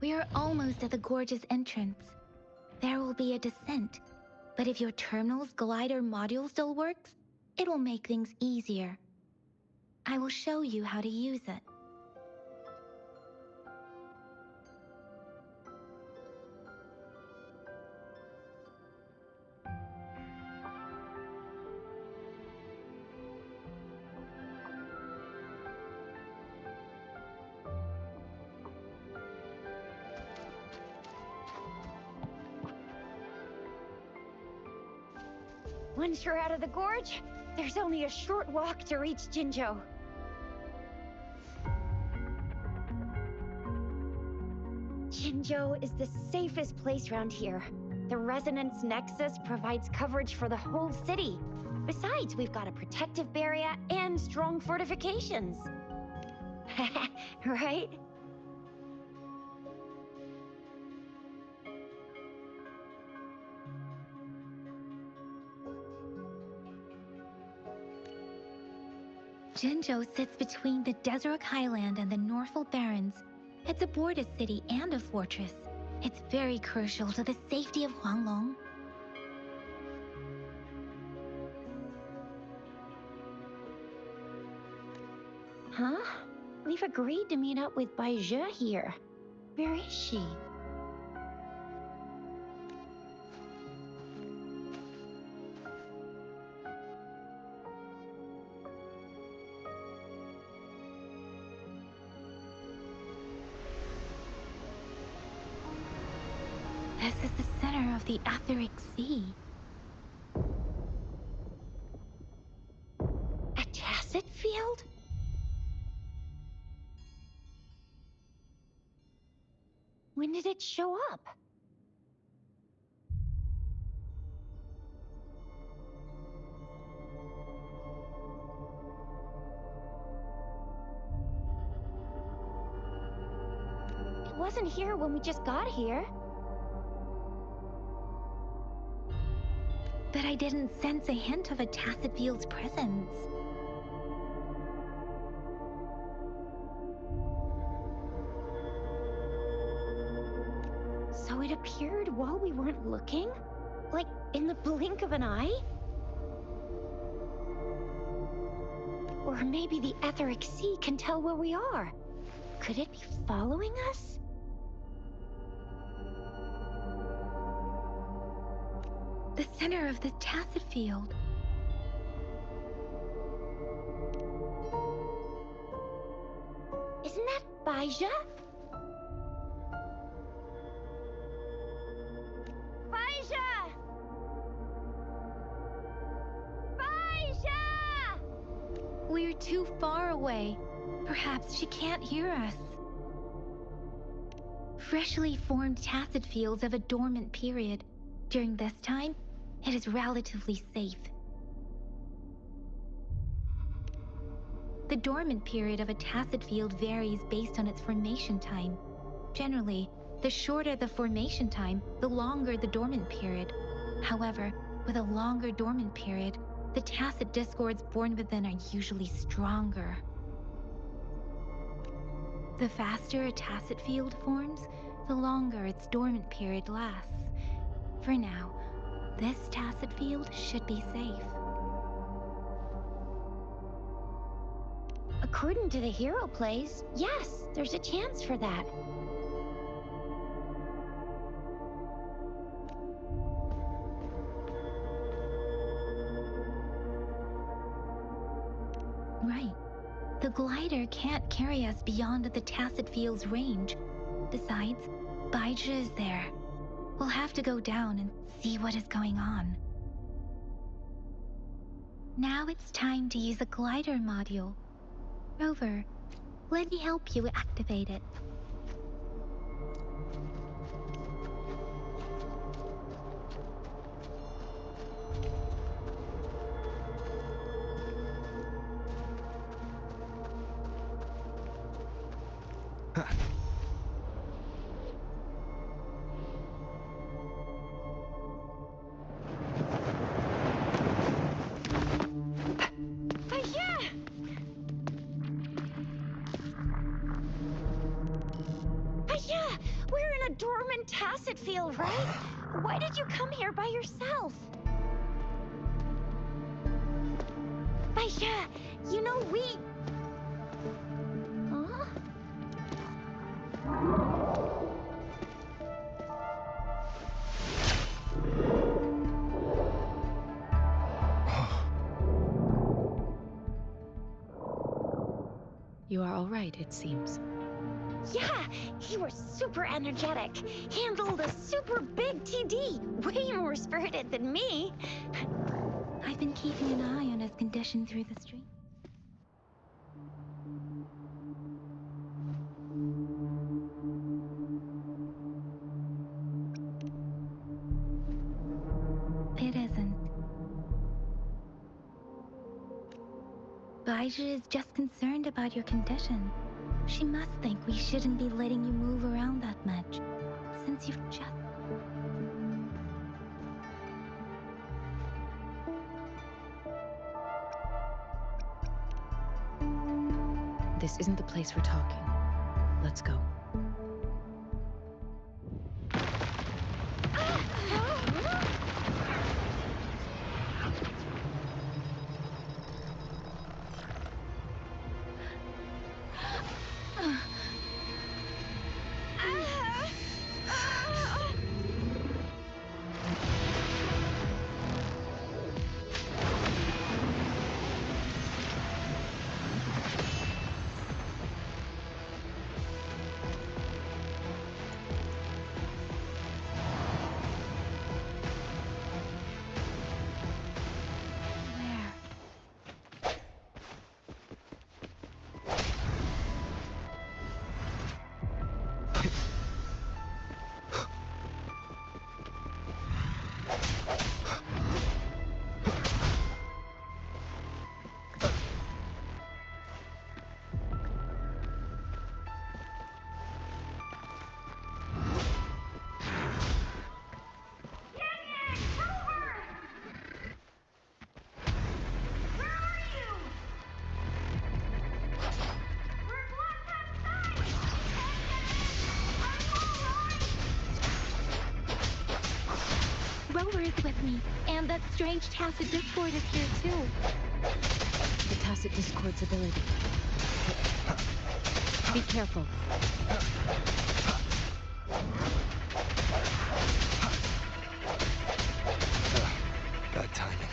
We are almost at the gorge's entrance. There will be a descent, but if your terminal's glider module still works, it will make things easier. I will show you how to use it. Once you're out of the gorge, there's only a short walk to reach Jinzhou. Jinzhou is the safest place around here. The resonance nexus provides coverage for the whole city. Besides, we've got a protective barrier and strong fortifications. Right? Jinzhou sits between the Desert Highland and the Norfolk Barrens. It's a border city and a fortress. It's very crucial to the safety of Huanglong. Huh? We've agreed to meet up with Bai Zhe here. Where is she? This is the center of the Etheric Sea. A tacit field? When did it show up? It wasn't here when we just got here. But I didn't sense a hint of a tacit field's presence. So it appeared while we weren't looking? Like, in the blink of an eye? Or maybe the Etheric Sea can tell where we are. Could it be following us? The center of the tacit field. Isn't that Bai Zhe? Bai Zhe! Bai Zhe! We're too far away. Perhaps she can't hear us. Freshly formed tacit fields have a dormant period. During this time, it is relatively safe. The dormant period of a tacit field varies based on its formation time. Generally, the shorter the formation time, the longer the dormant period. However, with a longer dormant period, the tacit discords born within are usually stronger. The faster a tacit field forms, the longer its dormant period lasts. For now, this tacit field should be safe. According to the hero plays, yes, there's a chance for that. Right. The glider can't carry us beyond the tacit field's range. Besides, Bai Zhe is there. We'll have to go down and see what is going on. Now it's time to use a glider module. Rover, let me help you activate it. tacit field, right? Why did you come here by yourself? Baisha, you know we... Huh? You are all right, it seems. Yeah, he was super energetic. Handled a super big TD. Way more spirited than me. I've been keeping an eye on his condition through the stream. It isn't. Baija is just concerned about your condition. She must think we shouldn't be letting you move around that much, since you've just... This isn't the place for talking. Let's go. Rover is with me, and that strange tacit discord is here too. The tacit discord's ability. Be careful. Bad timing.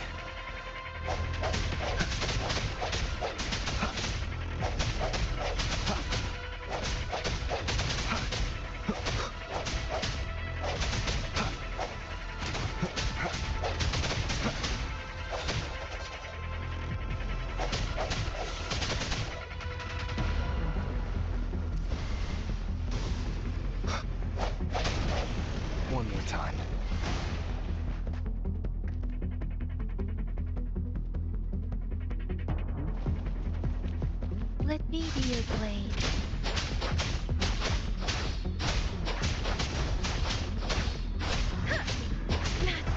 One more time. Let me be your blade.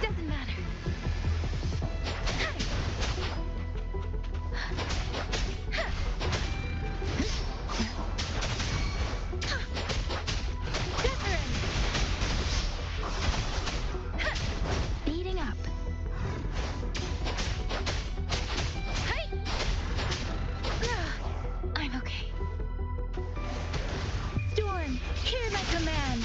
Doesn't matter. Beating up. I'm okay. Storm, hear my command.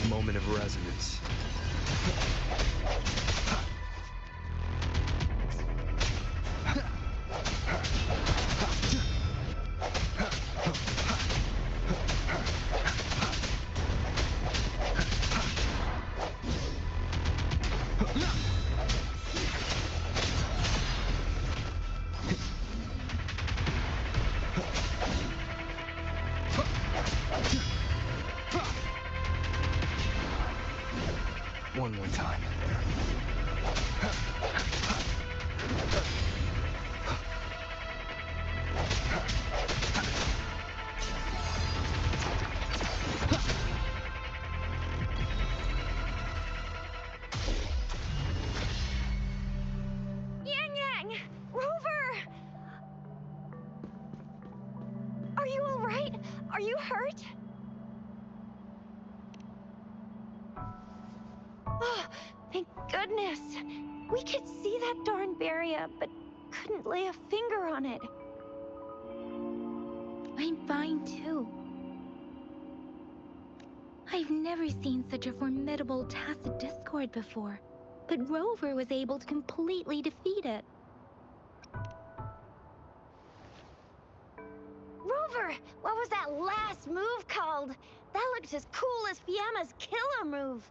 Moment of resonance. One more time. Yang Yang! Rover! Are you all right? Are you hurt? Oh, thank goodness. We could see that darn barrier, but couldn't lay a finger on it. I'm fine too. I've never seen such a formidable tacit discord before, but Rover was able to completely defeat it. Rover, what was that last move called? That looked as cool as Fiamma's killer move.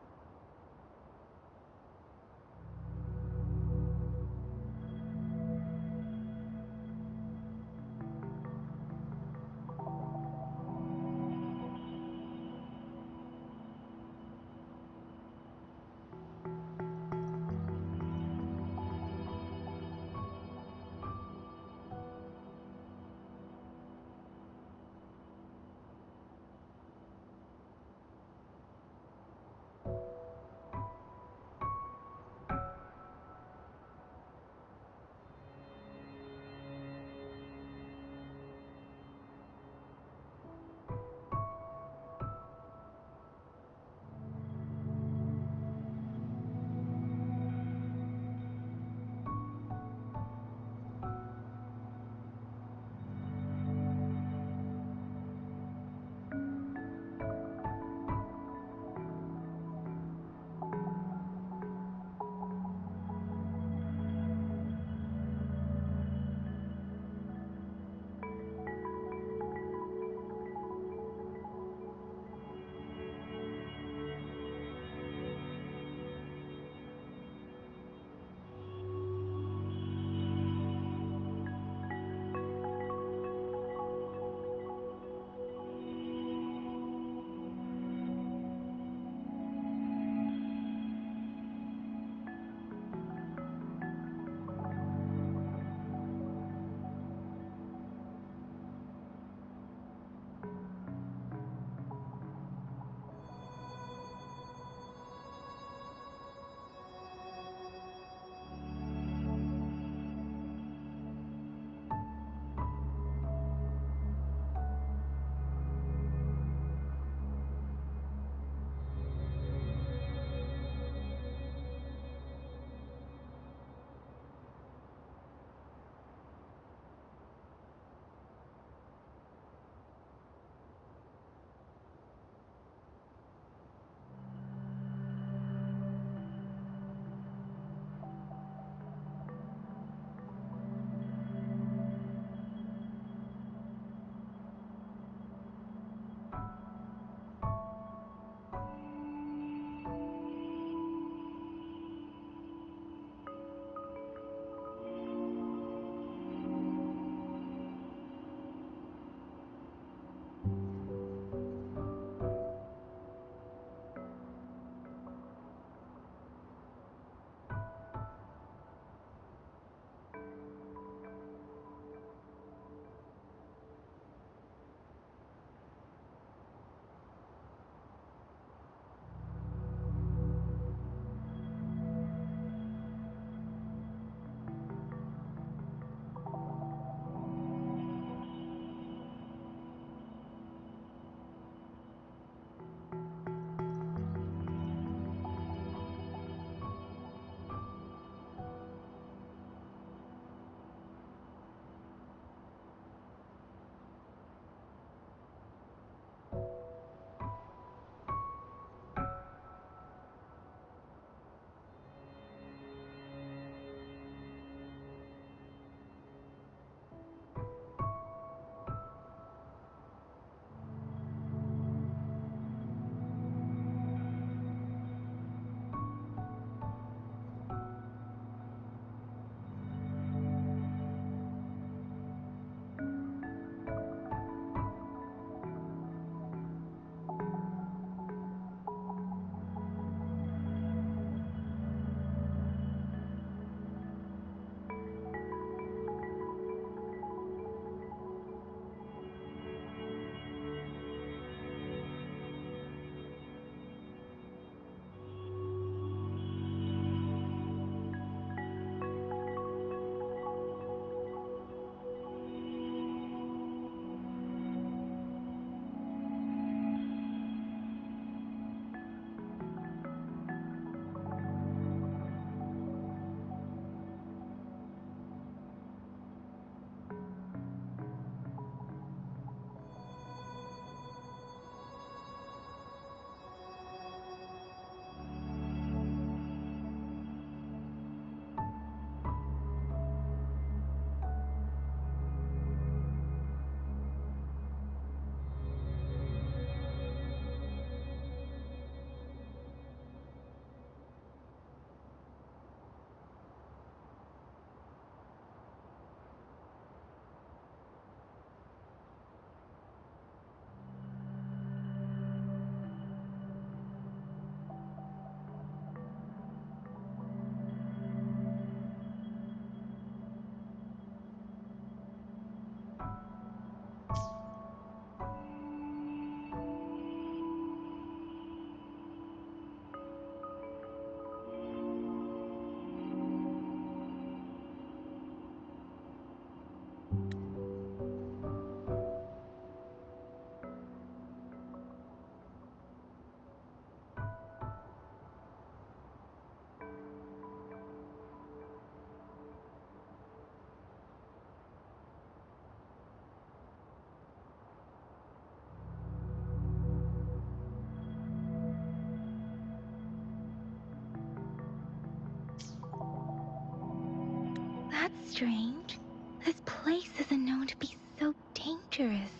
strange. This place isn't known to be so dangerous.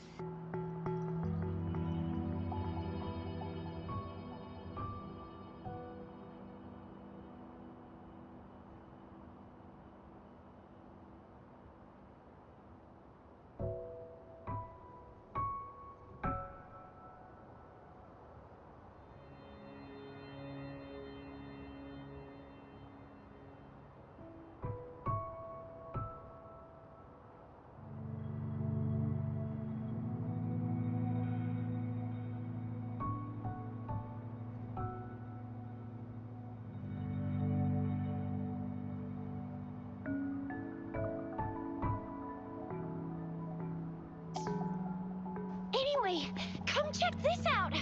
Anyway, come check this out!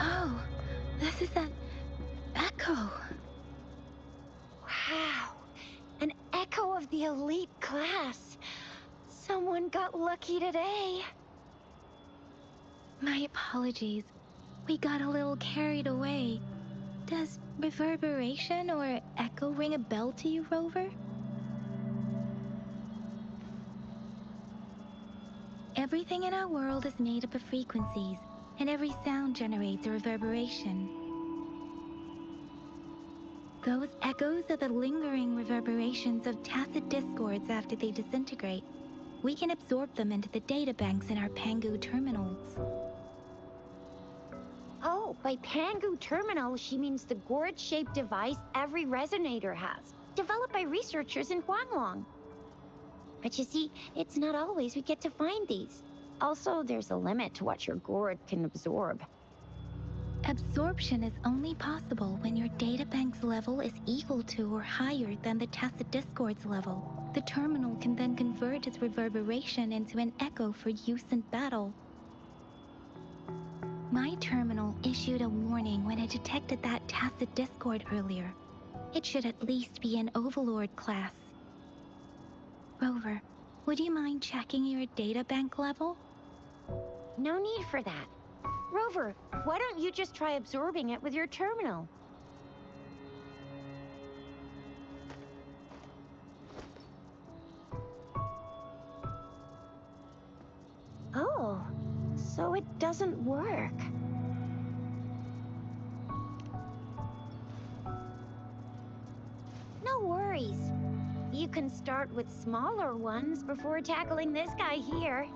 Oh, this is an echo. Wow, an echo of the elite class. Someone got lucky today. My apologies. We got a little carried away. Does reverberation or echo ring a bell to you, Rover? Everything in our world is made up of frequencies, and every sound generates a reverberation. Those echoes are the lingering reverberations of tacit discords after they disintegrate. We can absorb them into the databanks in our Pangu terminals. Oh, by Pangu Terminal, she means the gourd-shaped device every resonator has, developed by researchers in Huanglong. But you see, it's not always we get to find these. Also, there's a limit to what your gourd can absorb. Absorption is only possible when your databank's level is equal to or higher than the tacit discord's level. The terminal can then convert its reverberation into an echo for use in battle. My terminal issued a warning when it detected that tacit discord earlier. It should at least be an Overlord class. Rover, would you mind checking your databank level? No need for that. Rover, why don't you just try absorbing it with your terminal? Oh, so it doesn't work. No worries. You can start with smaller ones before tackling this guy here.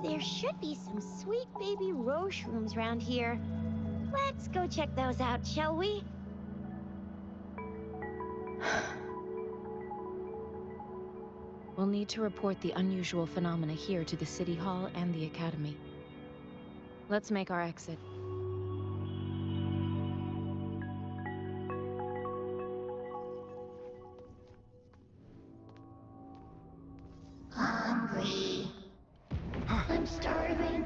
There should be some sweet baby roche rooms around here. Let's go check those out, shall we? We'll need to report the unusual phenomena here to the City Hall and the Academy. Let's make our exit. Hungry. I'm starving.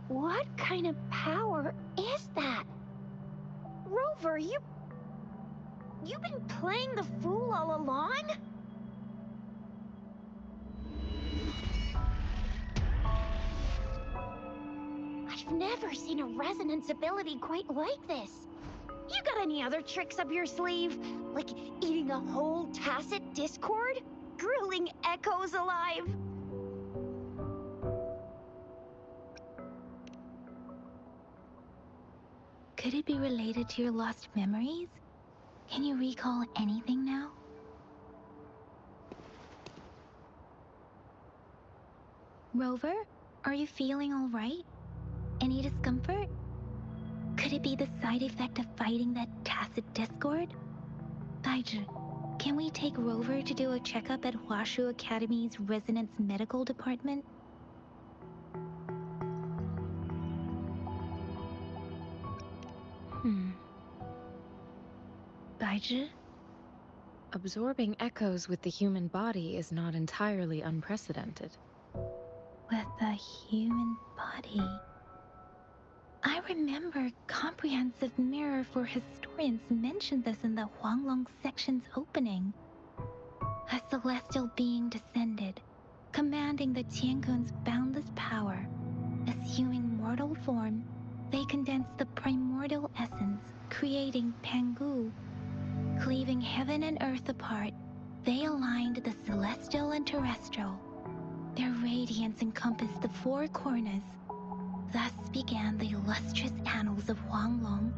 What kind of power is that? Rover, you've been playing the fool all along? I've never seen a resonance ability quite like this. You got any other tricks up your sleeve? Like eating a whole tacit discord? Grilling echoes alive? Could it be related to your lost memories? Can you recall anything now? Rover, are you feeling all right? Any discomfort? Could it be the side effect of fighting that tacit discord? Baiju, can we take Rover to do a checkup at Hwashu Academy's Resonance Medical Department? Baiju? Absorbing echoes with the human body is not entirely unprecedented. With the human body. I remember Comprehensive Mirror for Historians mentioned this in the Huanglong section's opening. A celestial being descended, commanding the Tiankun's boundless power. Assuming mortal form, they condensed the primordial essence, creating Pangu. Cleaving heaven and earth apart, they aligned the celestial and terrestrial. Their radiance encompassed the four corners. Thus began the illustrious annals of Huanglong,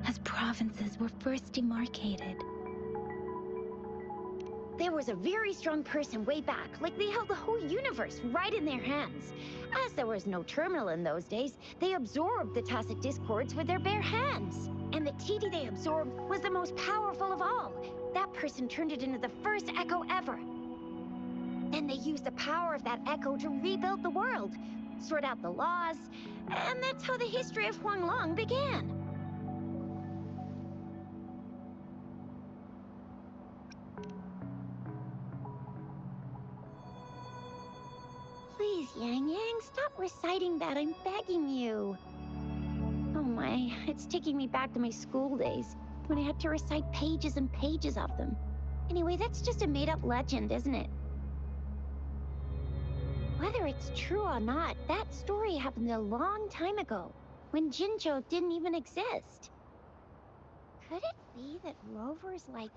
as provinces were first demarcated. There was a very strong person way back, like they held the whole universe right in their hands. As there was no terminal in those days, they absorbed the tacit discords with their bare hands. And the TD they absorbed was the most powerful of all. That person turned it into the first echo ever. Then they used the power of that echo to rebuild the world, sort out the laws, and that's how the history of Huanglong began. Please, Yang Yang, stop reciting that. I'm begging you. Oh my, it's taking me back to my school days, when I had to recite pages and pages of them. Anyway, that's just a made-up legend, isn't it? Whether it's true or not, that story happened a long time ago, when Jinzhou didn't even exist. Could it be that Rover's like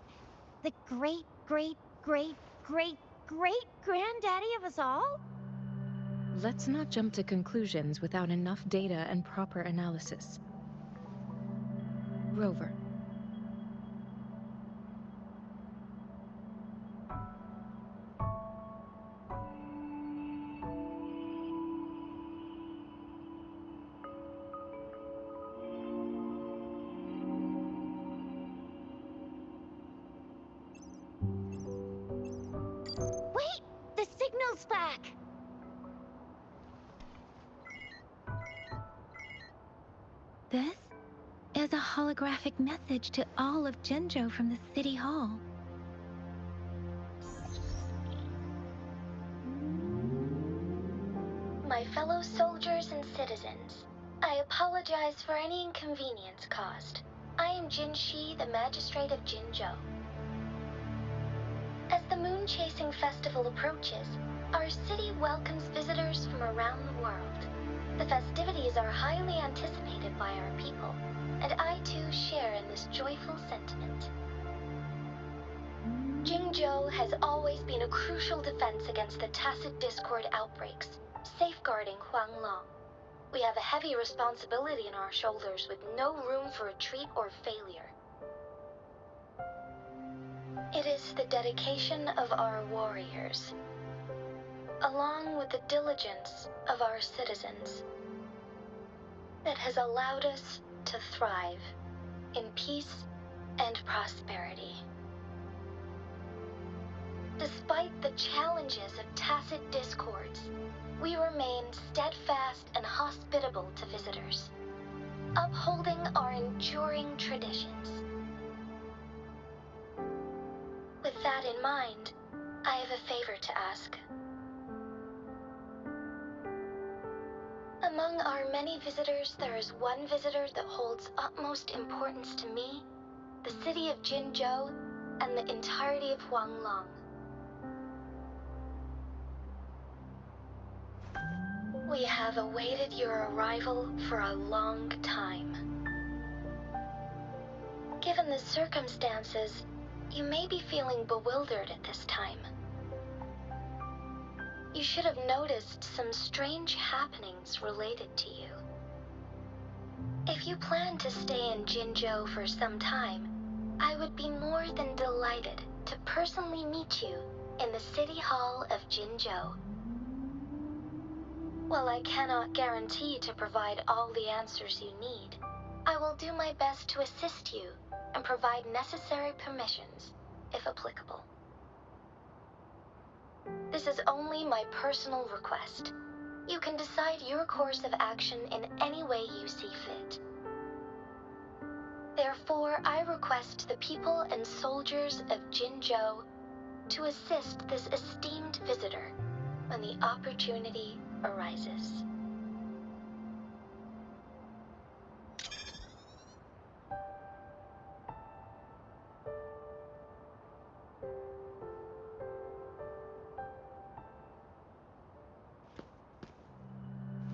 the great-great-great-great-great-granddaddy of us all? Let's not jump to conclusions without enough data and proper analysis. Rover. Wait! The signal's back! This is a holographic message to all of Jinzhou from the City Hall. My fellow soldiers and citizens, I apologize for any inconvenience caused. I am Jin Shi, the Magistrate of Jinzhou. As the Moon Chasing Festival approaches, our city welcomes visitors from around the world. The festivities are highly anticipated by our people, and I too share in this joyful sentiment. Jingzhou has always been a crucial defense against the tacit discord outbreaks, safeguarding Huanglong. We have a heavy responsibility on our shoulders with no room for retreat or failure. It is the dedication of our warriors, along with the diligence of our citizens, that has allowed us to thrive in peace and prosperity. Despite the challenges of tacit discords, we remain steadfast and hospitable to visitors, upholding our enduring traditions. With that in mind, I have a favor to ask. Among our many visitors, there is one visitor that holds utmost importance to me, the city of Jinzhou, and the entirety of Huanglong. We have awaited your arrival for a long time. Given the circumstances, you may be feeling bewildered at this time. You should have noticed some strange happenings related to you. If you plan to stay in Jinzhou for some time, I would be more than delighted to personally meet you in the City Hall of Jinzhou. While I cannot guarantee to provide all the answers you need, I will do my best to assist you and provide necessary permissions, if applicable. This is only my personal request. You can decide your course of action in any way you see fit. Therefore, I request the people and soldiers of Jinzhou to assist this esteemed visitor when the opportunity arises.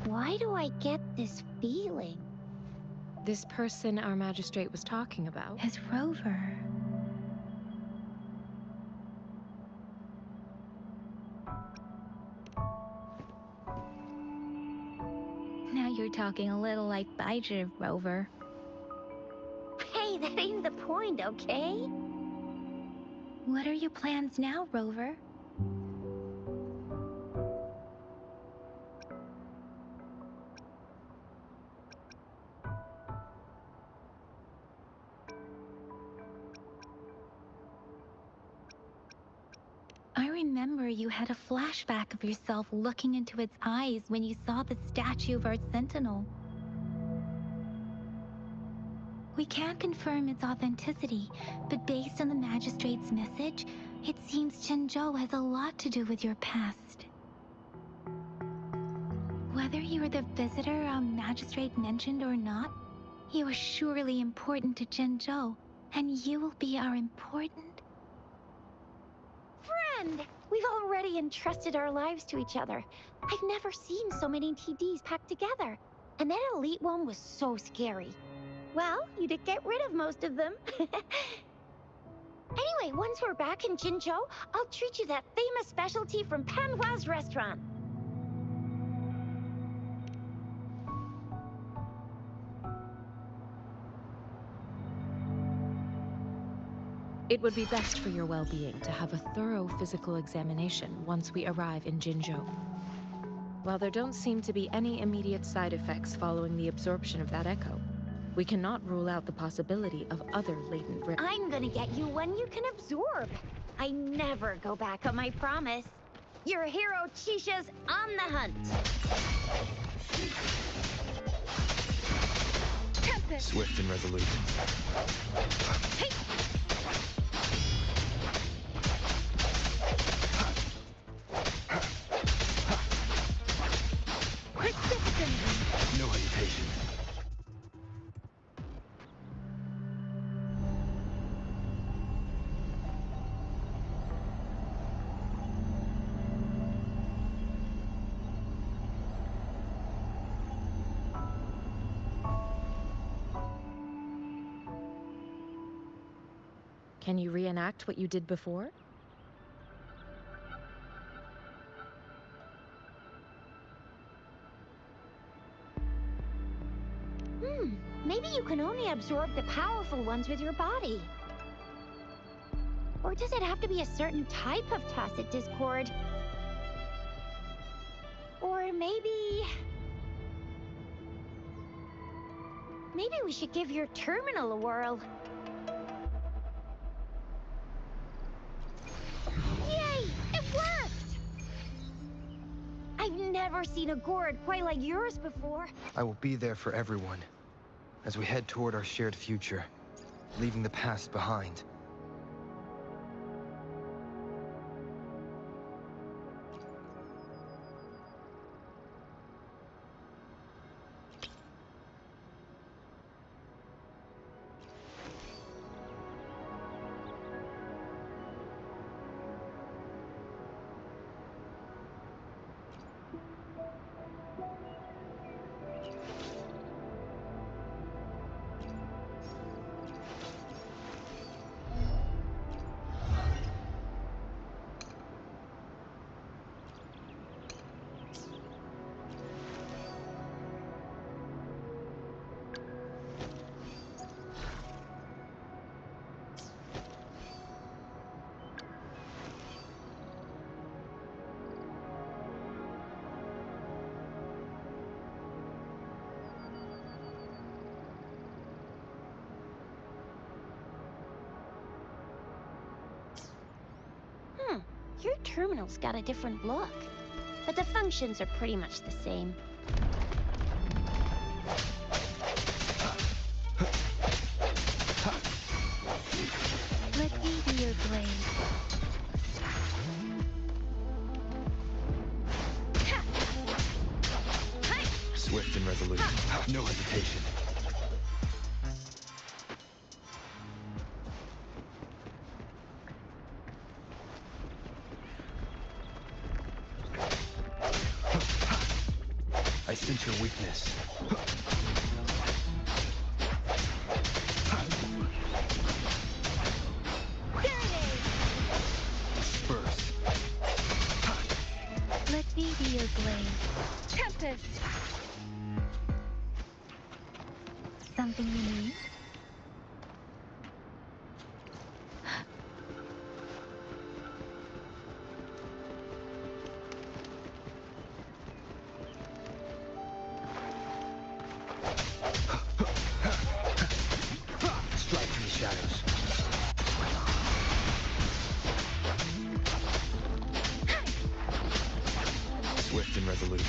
Why do I get this feeling? This person our magistrate was talking about? As Rover. Now you're talking a little like Baizhi, Rover. Hey, that ain't the point, okay? What are your plans now, Rover? I remember you had a flashback of yourself looking into its eyes when you saw the statue of our sentinel. We can't confirm its authenticity, but based on the magistrate's message, it seems Jinzhou has a lot to do with your past. Whether you were the visitor our magistrate mentioned or not, you are surely important to Jinzhou, and you will be our important... Friend! We've already entrusted our lives to each other. I've never seen so many TDs packed together. And that elite one was so scary. Well, you did get rid of most of them. Anyway, once we're back in Jinzhou, I'll treat you that famous specialty from Panhua's restaurant. It would be best for your well-being to have a thorough physical examination once we arrive in Jinzhou. While there don't seem to be any immediate side effects following the absorption of that echo, we cannot rule out the possibility of other latent risks. I'm gonna get you one you can absorb. I never go back on my promise. Your hero Chisha's on the hunt. Tempest. Swift and resolute. Hey. No hesitation. Can you reenact what you did before? Maybe you can only absorb the powerful ones with your body. Or does it have to be a certain type of tacit discord? Or maybe we should give your terminal a whirl. Yay! It worked! I've never seen a gourd quite like yours before. I will be there for everyone as we head toward our shared future, leaving the past behind. Your terminal's got a different look, but the functions are pretty much the same. Let me be your blade. Swift and resolute. No hesitation. I sense your weakness. Disperse. Let me be your blade. Tempest! Something you need? Strike from the shadows. Swift and resolute.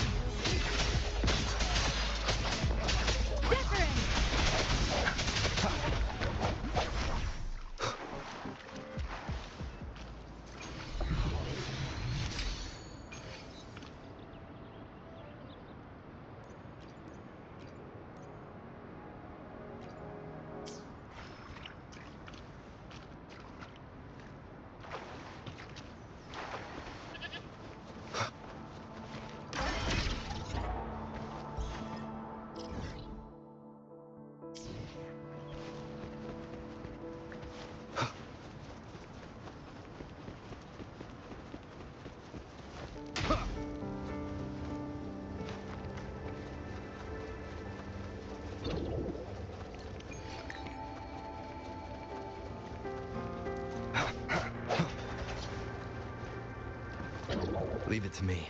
Leave it to me.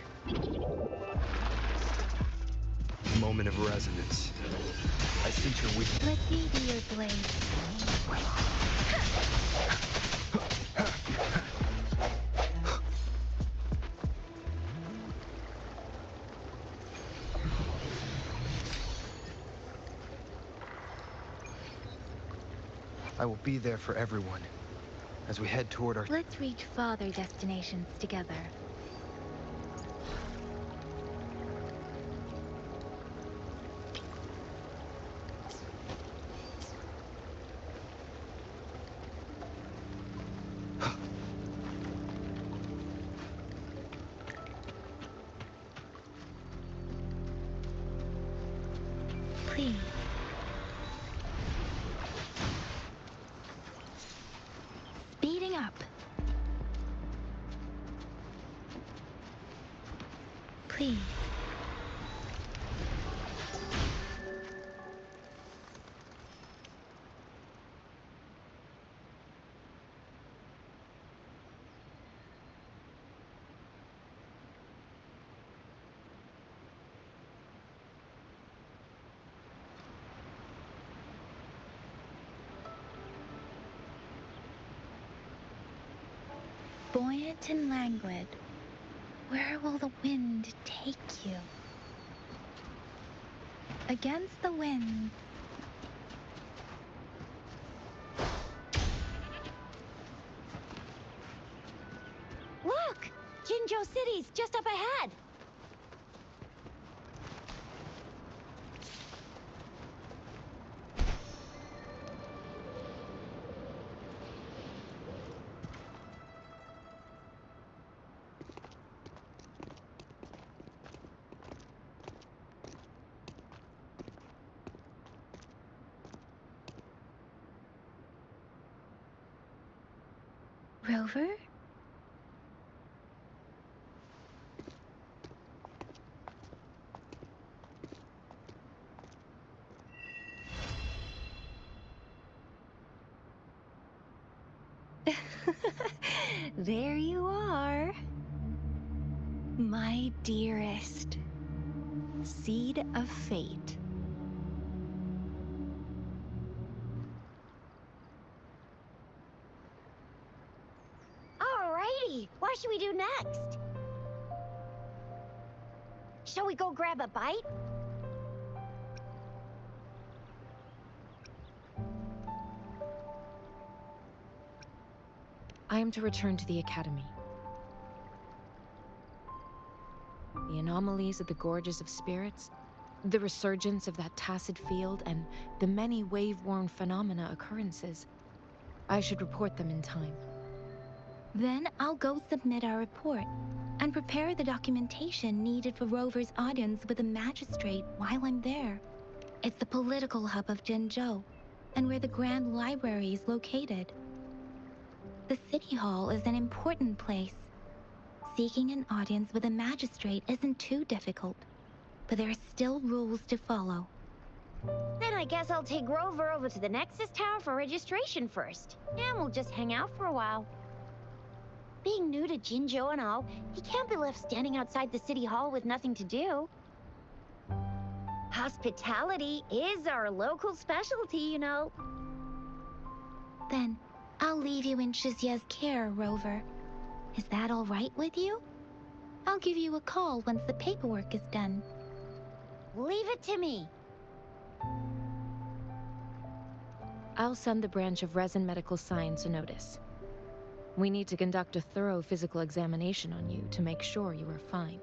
Moment of resonance. I sense your weakness. Let me be your blade. I will be there for everyone as we head toward our... Let's reach farther destinations together. Please. Speeding up. Please. Buoyant and languid, where will the wind take you? Against the wind. Look! Jinzhou City's just up ahead! Rover? There you are. My dearest. Seed of fate. Alrighty, what What should we do next? Shall we go grab a bite? I am to return to the Academy. The anomalies of the Gorges of Spirits, the resurgence of that tacit field, and the many wave-worn phenomena occurrences. I should report them in time. Then I'll go submit our report and prepare the documentation needed for Rover's audience with the magistrate while I'm there. It's the political hub of Jinzhou, and where the Grand Library is located. The City Hall is an important place. Seeking an audience with a magistrate isn't too difficult, but there are still rules to follow. Then I guess I'll take Rover over to the Nexus Tower for registration first, and we'll just hang out for a while. Being new to Jinzhou and all, he can't be left standing outside the City Hall with nothing to do. Hospitality is our local specialty, you know. Then I'll leave you in Shizya's care, Rover. Is that all right with you? I'll give you a call once the paperwork is done. Leave it to me. I'll send the branch of Resin Medical Science a notice. We need to conduct a thorough physical examination on you to make sure you are fine.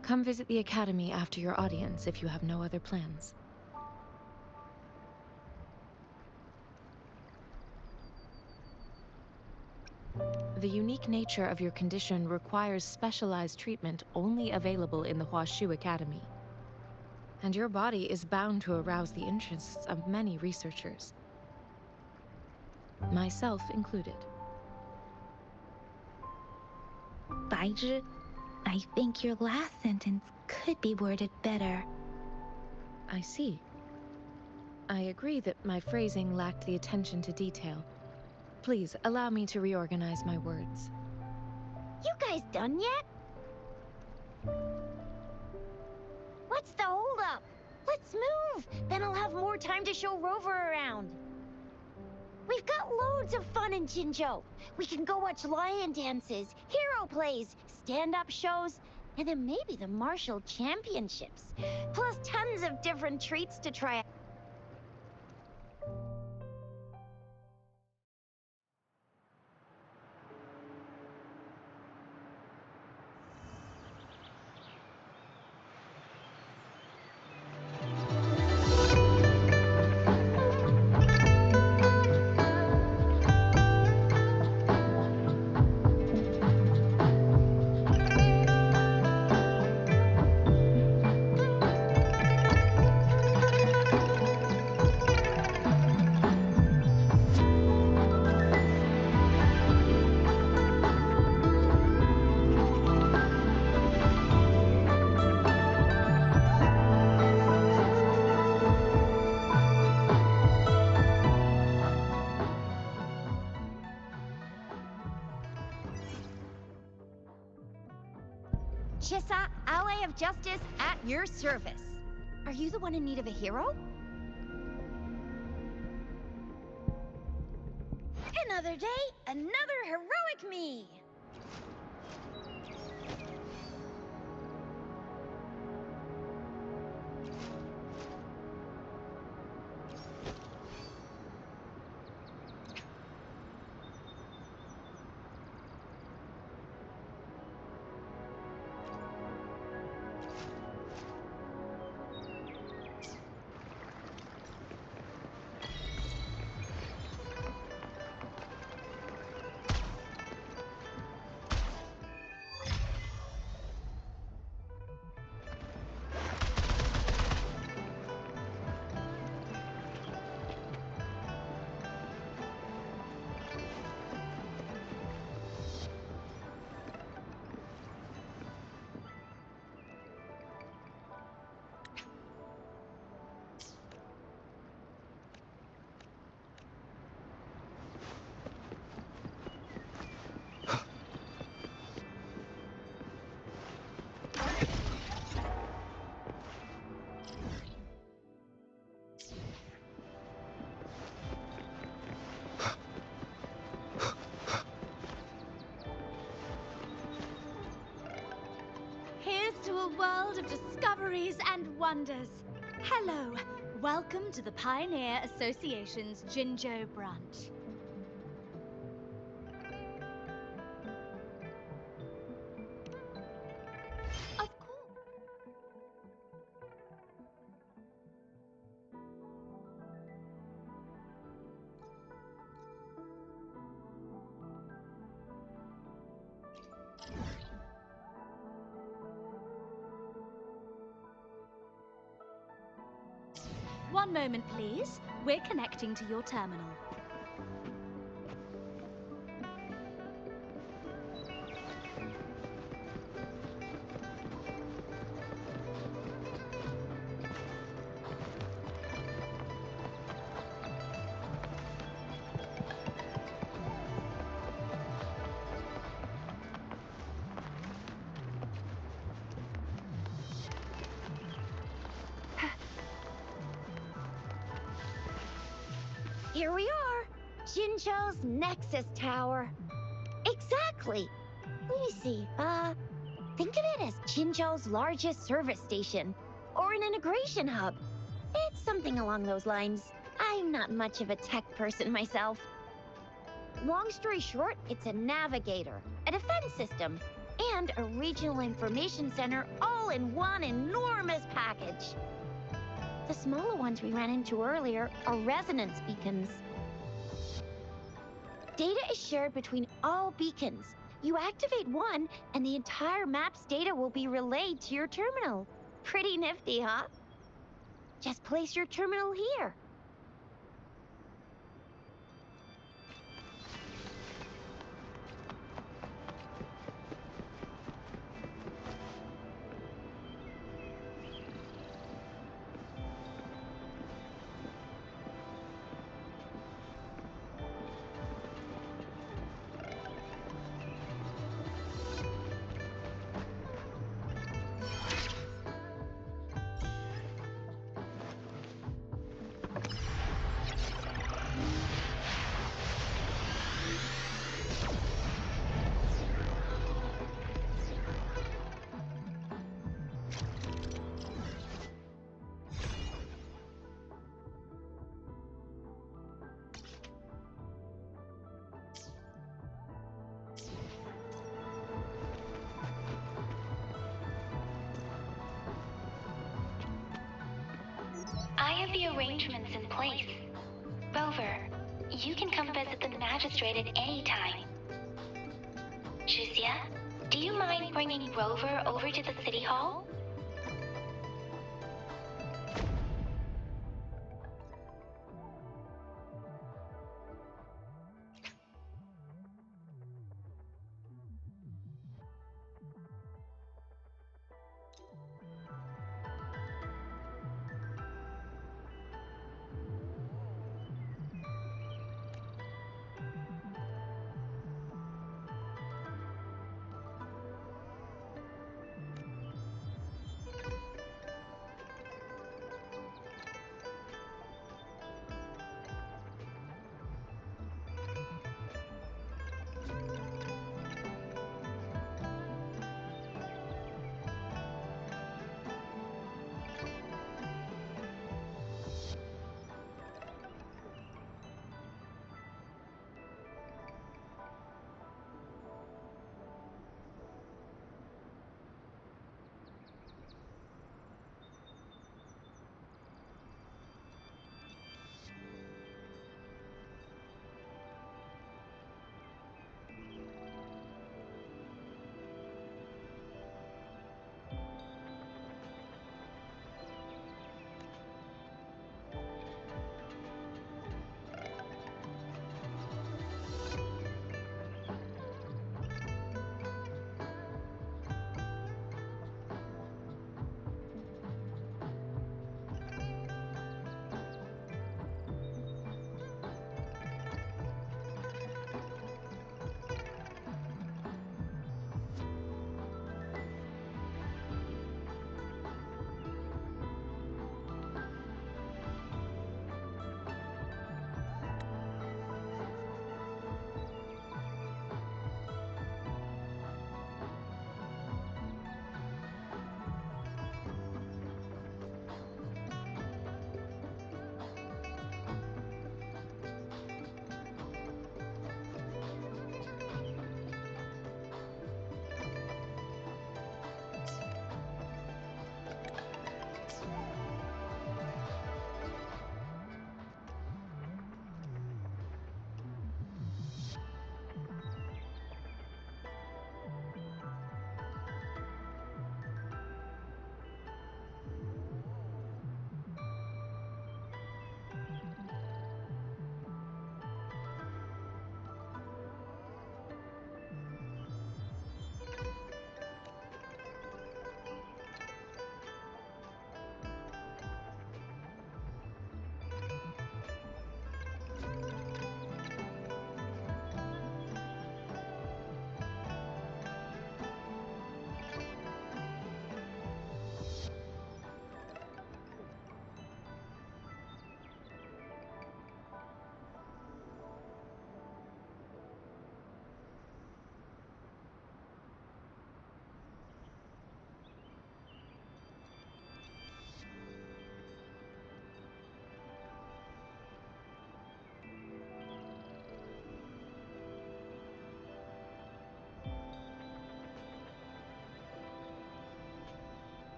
Come visit the Academy after your audience if you have no other plans. The unique nature of your condition requires specialized treatment only available in the Huashu Academy. And your body is bound to arouse the interests of many researchers. Myself included. Baizhi, I think your last sentence could be worded better. I see. I agree that my phrasing lacked the attention to detail. Please, allow me to reorganize my words. You guys done yet? What's the holdup? Let's move! Then I'll have more time to show Rover around. We've got loads of fun in Jinzhou. We can go watch lion dances, hero plays, stand-up shows, and then maybe the martial championships. Plus tons of different treats to try. Chissa, ally of justice at your service. Are you the one in need of a hero? Another day, another heroic me! and wonders. Hello. Welcome to the Pioneer Association's Jinzhou branch. Of course. One moment, please. We're connecting to your terminal. Here we are, Jinzhou's Nexus Tower. Exactly. Let me see, think of it as Jinzhou's largest service station, or an integration hub. It's something along those lines. I'm not much of a tech person myself. Long story short, it's a navigator, a defense system, and a regional information center all in one enormous package. The smaller ones we ran into earlier are resonance beacons. Data is shared between all beacons. You activate one, and the entire map's data will be relayed to your terminal. Pretty nifty, huh? Just place your terminal here. I have the arrangements in place. Rover, you can come visit the magistrate at any time. Shuzia, do you mind bringing Rover over to the city hall?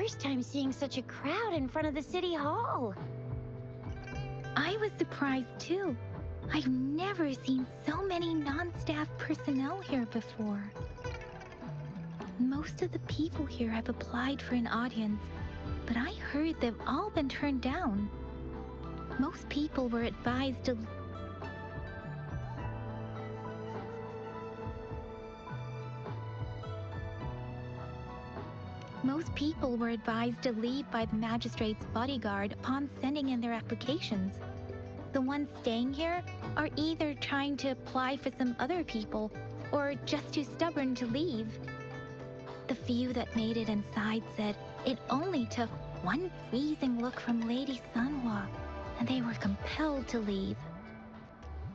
first time seeing such a crowd in front of the city hall. I was surprised too. I've never seen so many non-staff personnel here before. Most of the people here have applied for an audience, but I heard they've all been turned down. Most people were advised to leave by the magistrate's bodyguard upon sending in their applications. The ones staying here are either trying to apply for some other people or just too stubborn to leave. The few that made it inside said it only took one freezing look from Lady Sunhwa, and they were compelled to leave.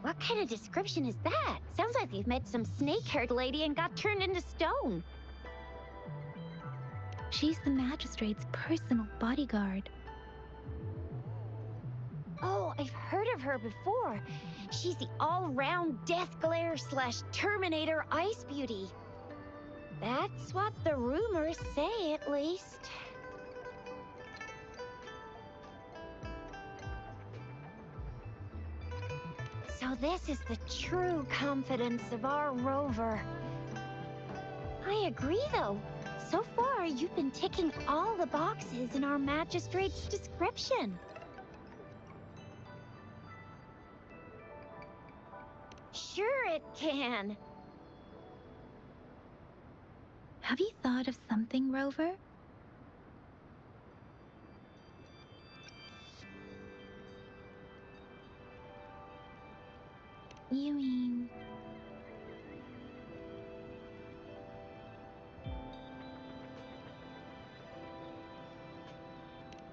What kind of description is that? Sounds like they've met some snake-haired lady and got turned into stone. She's the magistrate's personal bodyguard. Oh, I've heard of her before. She's the all-round Death Glare / Terminator Ice Beauty. That's what the rumors say, at least. So this is the true confidence of our rover. I agree, though. So far, you've been ticking all the boxes in our magistrate's description. Sure it can. Have you thought of something, Rover? You mean...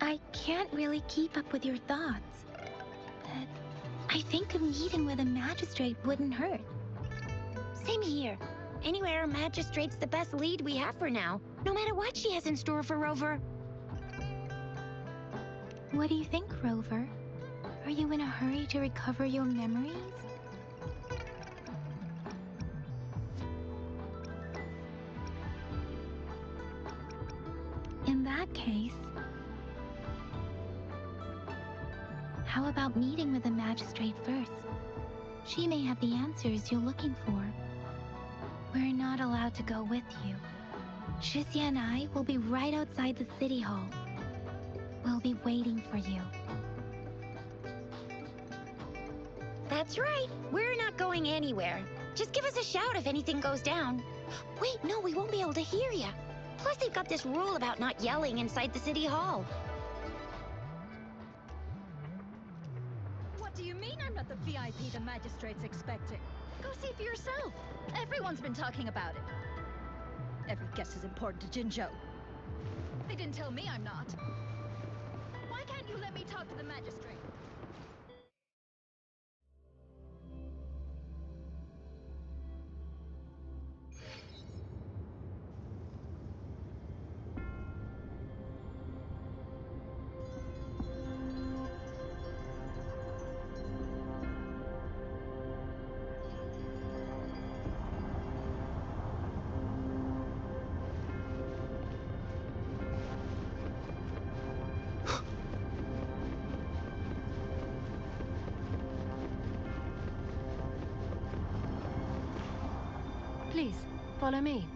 I can't really keep up with your thoughts. But I think a meeting with a magistrate wouldn't hurt. Same here. Anywhere a magistrate's the best lead we have for now, no matter what she has in store for Rover. What do you think, Rover? Are you in a hurry to recover your memories? In that case, how about meeting with the magistrate first? She may have the answers you're looking for. We're not allowed to go with you. Shizia and I will be right outside the city hall. We'll be waiting for you. That's right. We're not going anywhere. Just give us a shout if anything goes down. Wait, no, we won't be able to hear you. Plus, they've got this rule about not yelling inside the city hall. What do you mean I'm not the VIP the magistrate's expecting? Go see for yourself. Everyone's been talking about it. Every guest is important to Jinzhou. They didn't tell me I'm not. Why can't you let me talk to the magistrate? Please, follow me.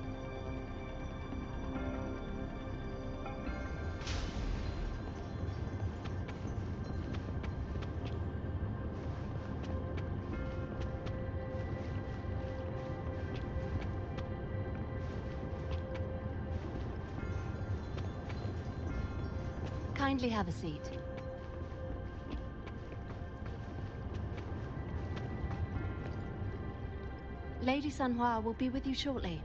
Kindly have a seat. Lady Sunhwa will be with you shortly.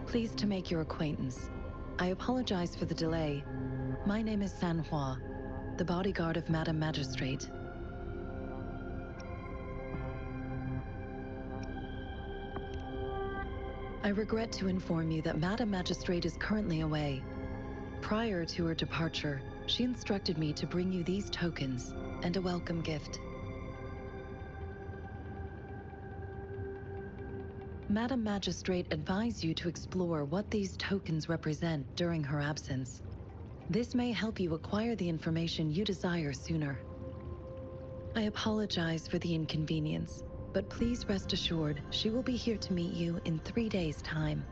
Pleased to make your acquaintance. I apologize for the delay. My name is Sanhua, the bodyguard of Madam Magistrate. I regret to inform you that Madam Magistrate is currently away. Prior to her departure, she instructed me to bring you these tokens and a welcome gift. Madam Magistrate advised you to explore what these tokens represent during her absence. This may help you acquire the information you desire sooner. I apologize for the inconvenience, but please rest assured she will be here to meet you in 3 days' time.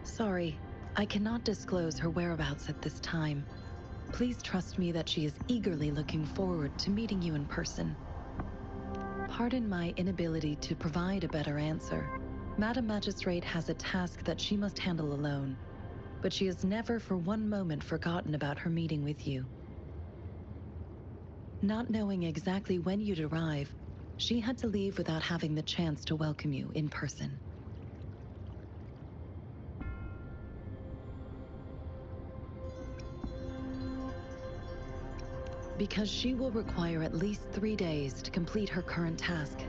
Sorry, I cannot disclose her whereabouts at this time. Please trust me that she is eagerly looking forward to meeting you in person. Pardon my inability to provide a better answer. Madam Magistrate has a task that she must handle alone, but she has never for one moment forgotten about her meeting with you. Not knowing exactly when you'd arrive, she had to leave without having the chance to welcome you in person. Because she will require at least 3 days to complete her current task.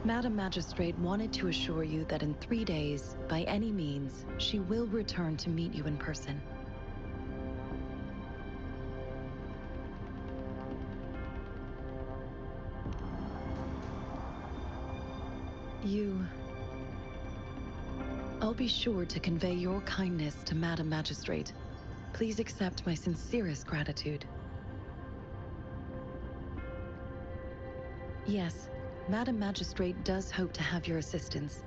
Madam Magistrate wanted to assure you that in 3 days, by any means, she will return to meet you in person. I'll be sure to convey your kindness to Madam Magistrate. Please accept my sincerest gratitude. Yes, Madam Magistrate does hope to have your assistance,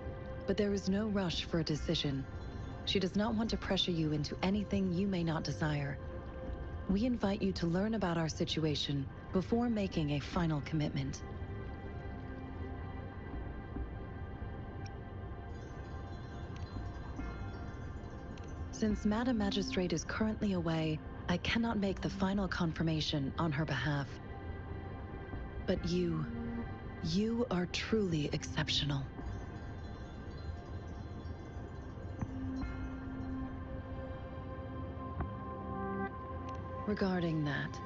but there is no rush for a decision. She does not want to pressure you into anything you may not desire. We invite you to learn about our situation before making a final commitment. Since Madam Magistrate is currently away, I cannot make the final confirmation on her behalf. But you are truly exceptional. Regarding that,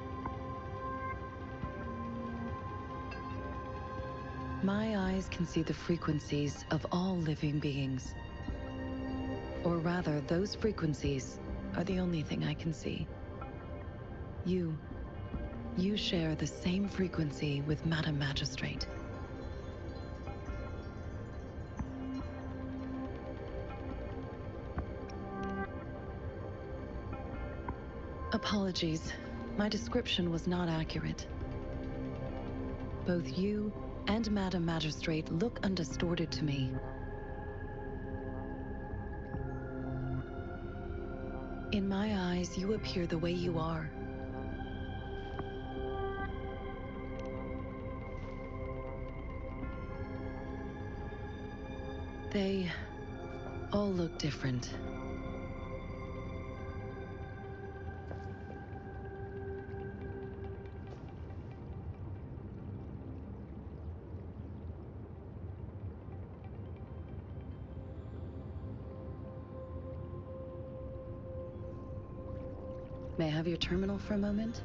my eyes can see the frequencies of all living beings. Or rather, those frequencies are the only thing I can see. You share the same frequency with Madam Magistrate. Apologies, my description was not accurate. Both you and Madam Magistrate look undistorted to me. In my eyes, you appear the way you are. They all look different. May I have your terminal for a moment?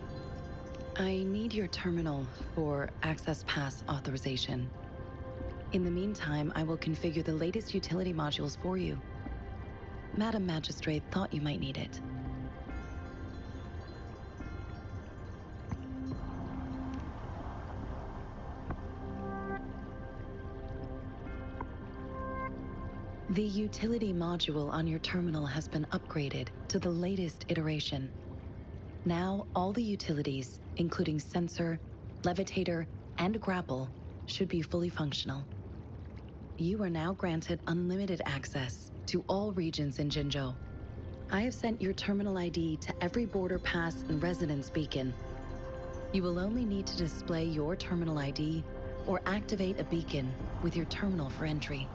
I need your terminal for Access Pass authorization. In the meantime, I will configure the latest utility modules for you. Madam Magistrate thought you might need it. The utility module on your terminal has been upgraded to the latest iteration. Now, all the utilities, including sensor, levitator, and grapple, should be fully functional. You are now granted unlimited access to all regions in Jinzhou. I have sent your terminal ID to every border pass and residence beacon. You will only need to display your terminal ID or activate a beacon with your terminal for entry.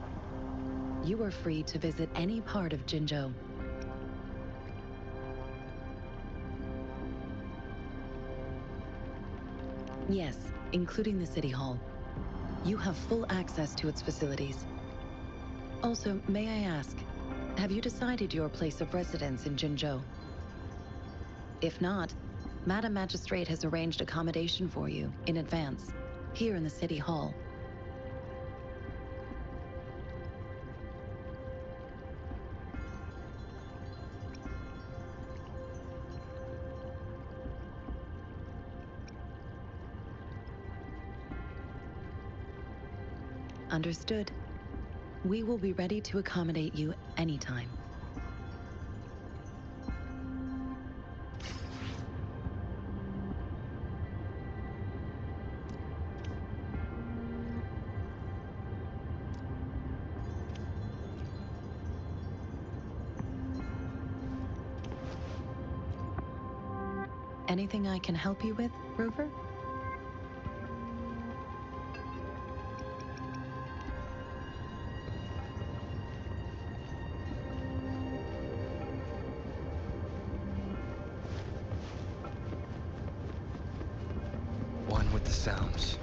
You are free to visit any part of Jinzhou. Yes, including the City Hall. You have full access to its facilities. Also, may I ask, have you decided your place of residence in Jinzhou? If not, Madam Magistrate has arranged accommodation for you in advance, here in the City Hall. Understood. We will be ready to accommodate you anytime. Anything I can help you with, Rover? One with the sounds.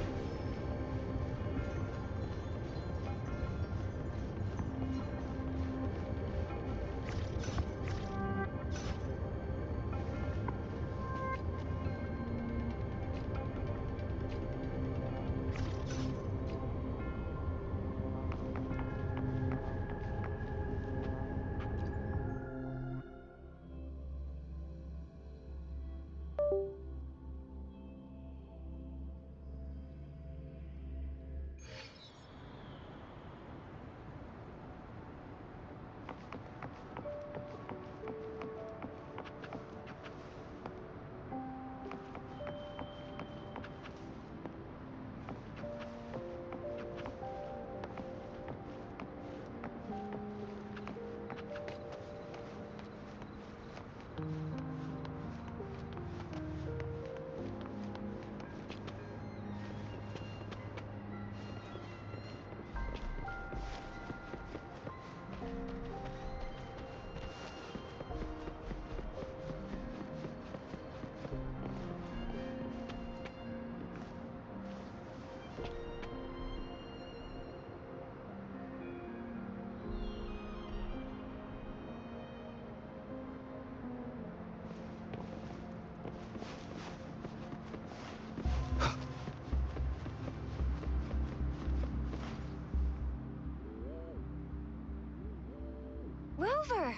Rover!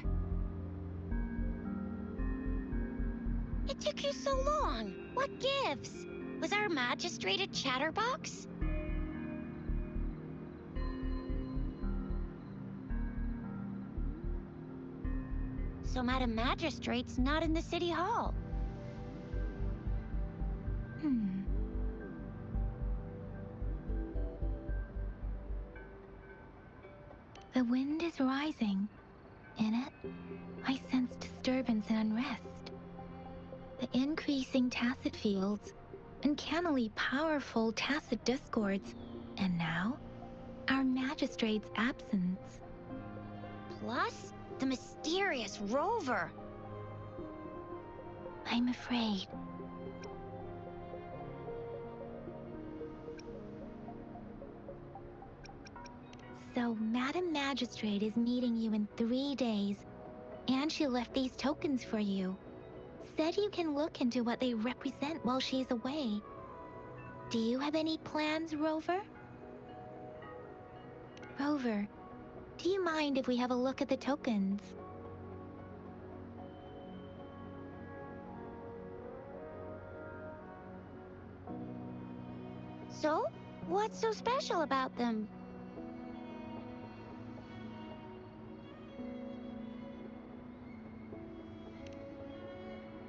It took you so long. What gives? Was our magistrate a chatterbox? So Madam Magistrate's not in the City Hall. The wind is rising. In it, I sense disturbance and unrest. The increasing tacit fields, uncannily powerful tacit discords, and now, our magistrate's absence. Plus, the mysterious Rover. I'm afraid. So, Madam Magistrate is meeting you in 3 days, and she left these tokens for you. Said you can look into what they represent while she's away. Do you have any plans, Rover? Rover, do you mind if we have a look at the tokens? So, what's so special about them?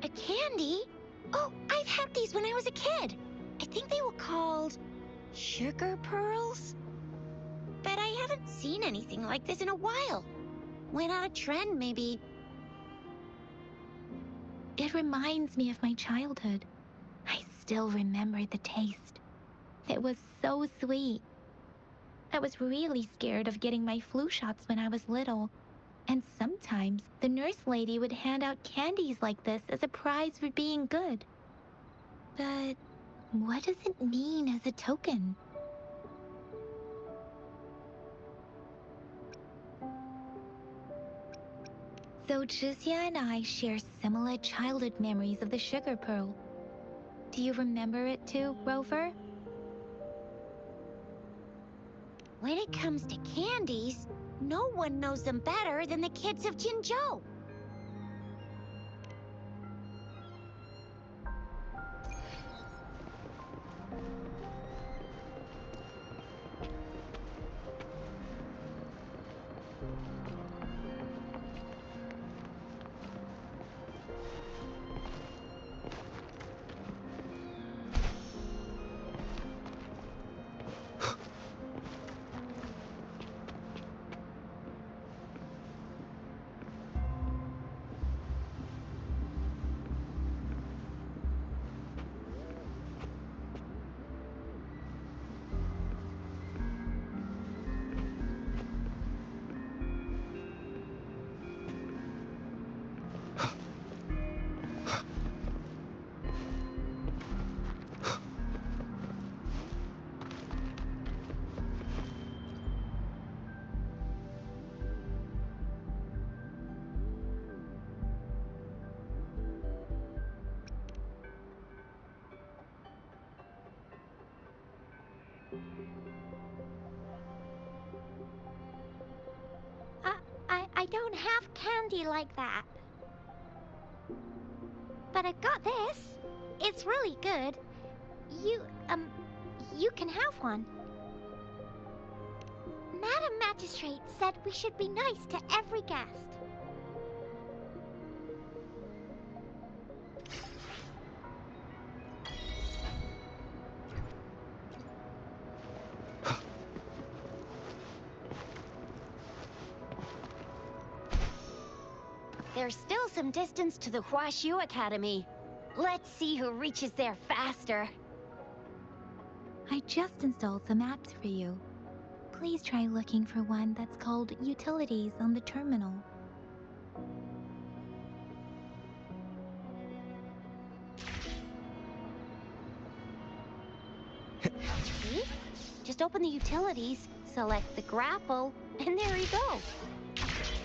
A candy? Oh, I've had these when I was a kid. I think they were called sugar pearls? But I haven't seen anything like this in a while. Went out of trend, maybe. It reminds me of my childhood. I still remember the taste. It was so sweet. I was really scared of getting my flu shots when I was little. And sometimes the nurse lady would hand out candies like this as a prize for being good. But What does it mean as a token? So Jizya and I share similar childhood memories of the sugar pearl. Do you remember it too, Rover? When it comes to candies, no one knows them better than the kids of Jinzhou. I don't have candy like that. But I've got this. It's really good. You can have one. Madam Magistrate said we should be nice to every guest. There's still some distance to the Huaxiu Academy. Let's see who reaches there faster. I just installed some apps for you. Please try looking for one that's called Utilities on the terminal. See? Just open the Utilities, select the grapple, and there you go.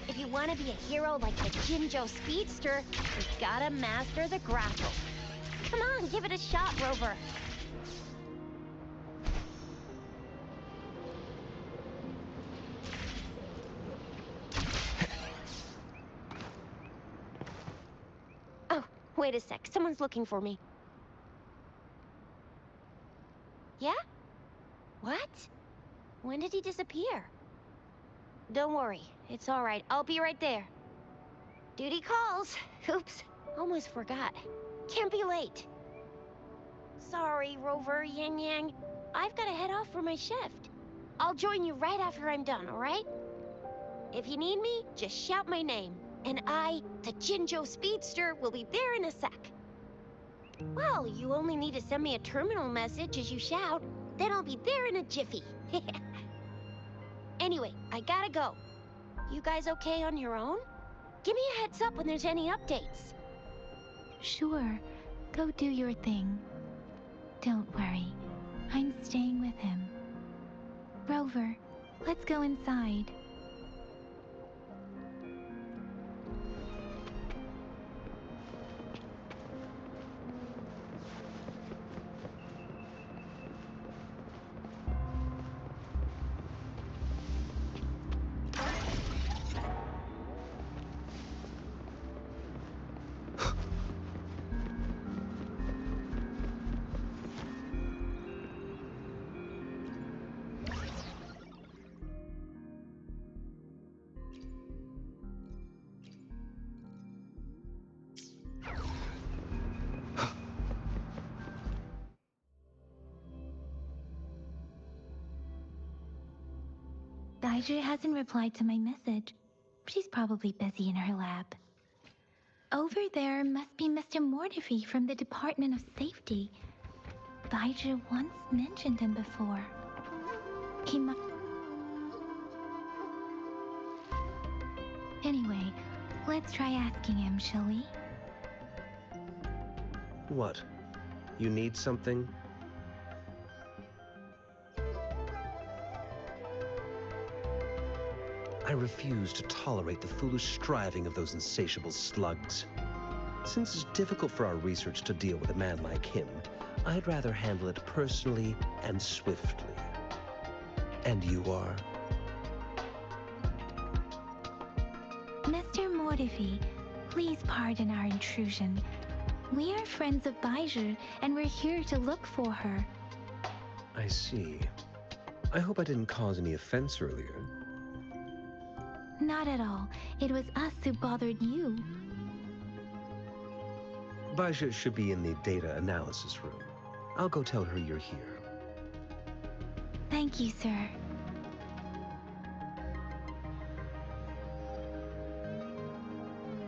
If you want to be a hero like the Jinzhou Speedster, you gotta master the grapple. Come on, give it a shot, Rover. Oh, wait a sec. Someone's looking for me. Yeah? What? When did he disappear? Don't worry. It's all right. I'll be right there. Duty calls. Oops. Almost forgot. Can't be late. Sorry, Rover, Yang Yang. I've got to head off for my shift. I'll join you right after I'm done, all right? If you need me, just shout my name. And I, the Jinzhou Speedster, will be there in a sec. Well, you only need to send me a terminal message as you shout. Then I'll be there in a jiffy. Anyway, I gotta go. You guys okay on your own? Give me a heads up when there's any updates. Sure, go do your thing. Don't worry, I'm staying with him. Rover, let's go inside. Daiju hasn't replied to my message. She's probably busy in her lab. Over there must be Mr. Mortefi from the Department of Safety. Daiju once mentioned him before. He must... Anyway, let's try asking him, shall we? What? You need something? I refuse to tolerate the foolish striving of those insatiable slugs. Since it's difficult for our research to deal with a man like him, I'd rather handle it personally and swiftly. And you are? Mr. Mortifi, please pardon our intrusion. We are friends of Baiju, and we're here to look for her. I see. I hope I didn't cause any offense earlier. Not at all. It was us who bothered you. Baja should be in the data analysis room. I'll go tell her you're here. Thank you, sir.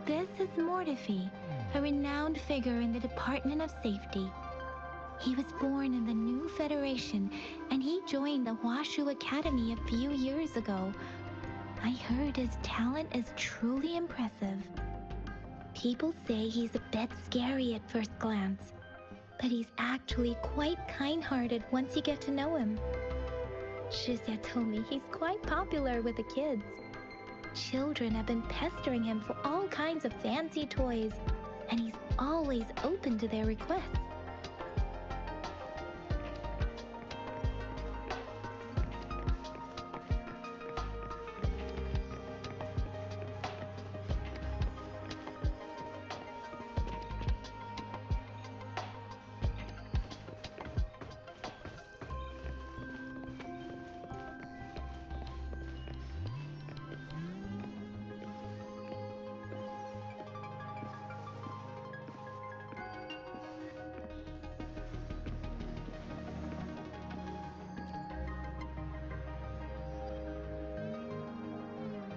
This is Mortifi, a renowned figure in the Department of Safety. He was born in the new Federation, and he joined the Washu Academy a few years ago. I heard his talent is truly impressive. People say he's a bit scary at first glance, but he's actually quite kind-hearted once you get to know him. Shizia told me he's quite popular with the kids. Children have been pestering him for all kinds of fancy toys, and he's always open to their requests.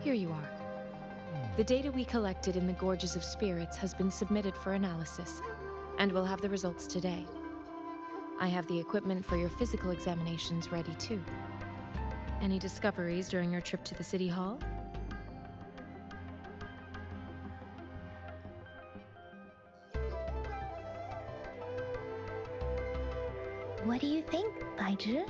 Here you are. The data we collected in the Gorges of Spirits has been submitted for analysis, and we'll have the results today. I have the equipment for your physical examinations ready too. Any discoveries during your trip to the City Hall? What do you think, Baiju?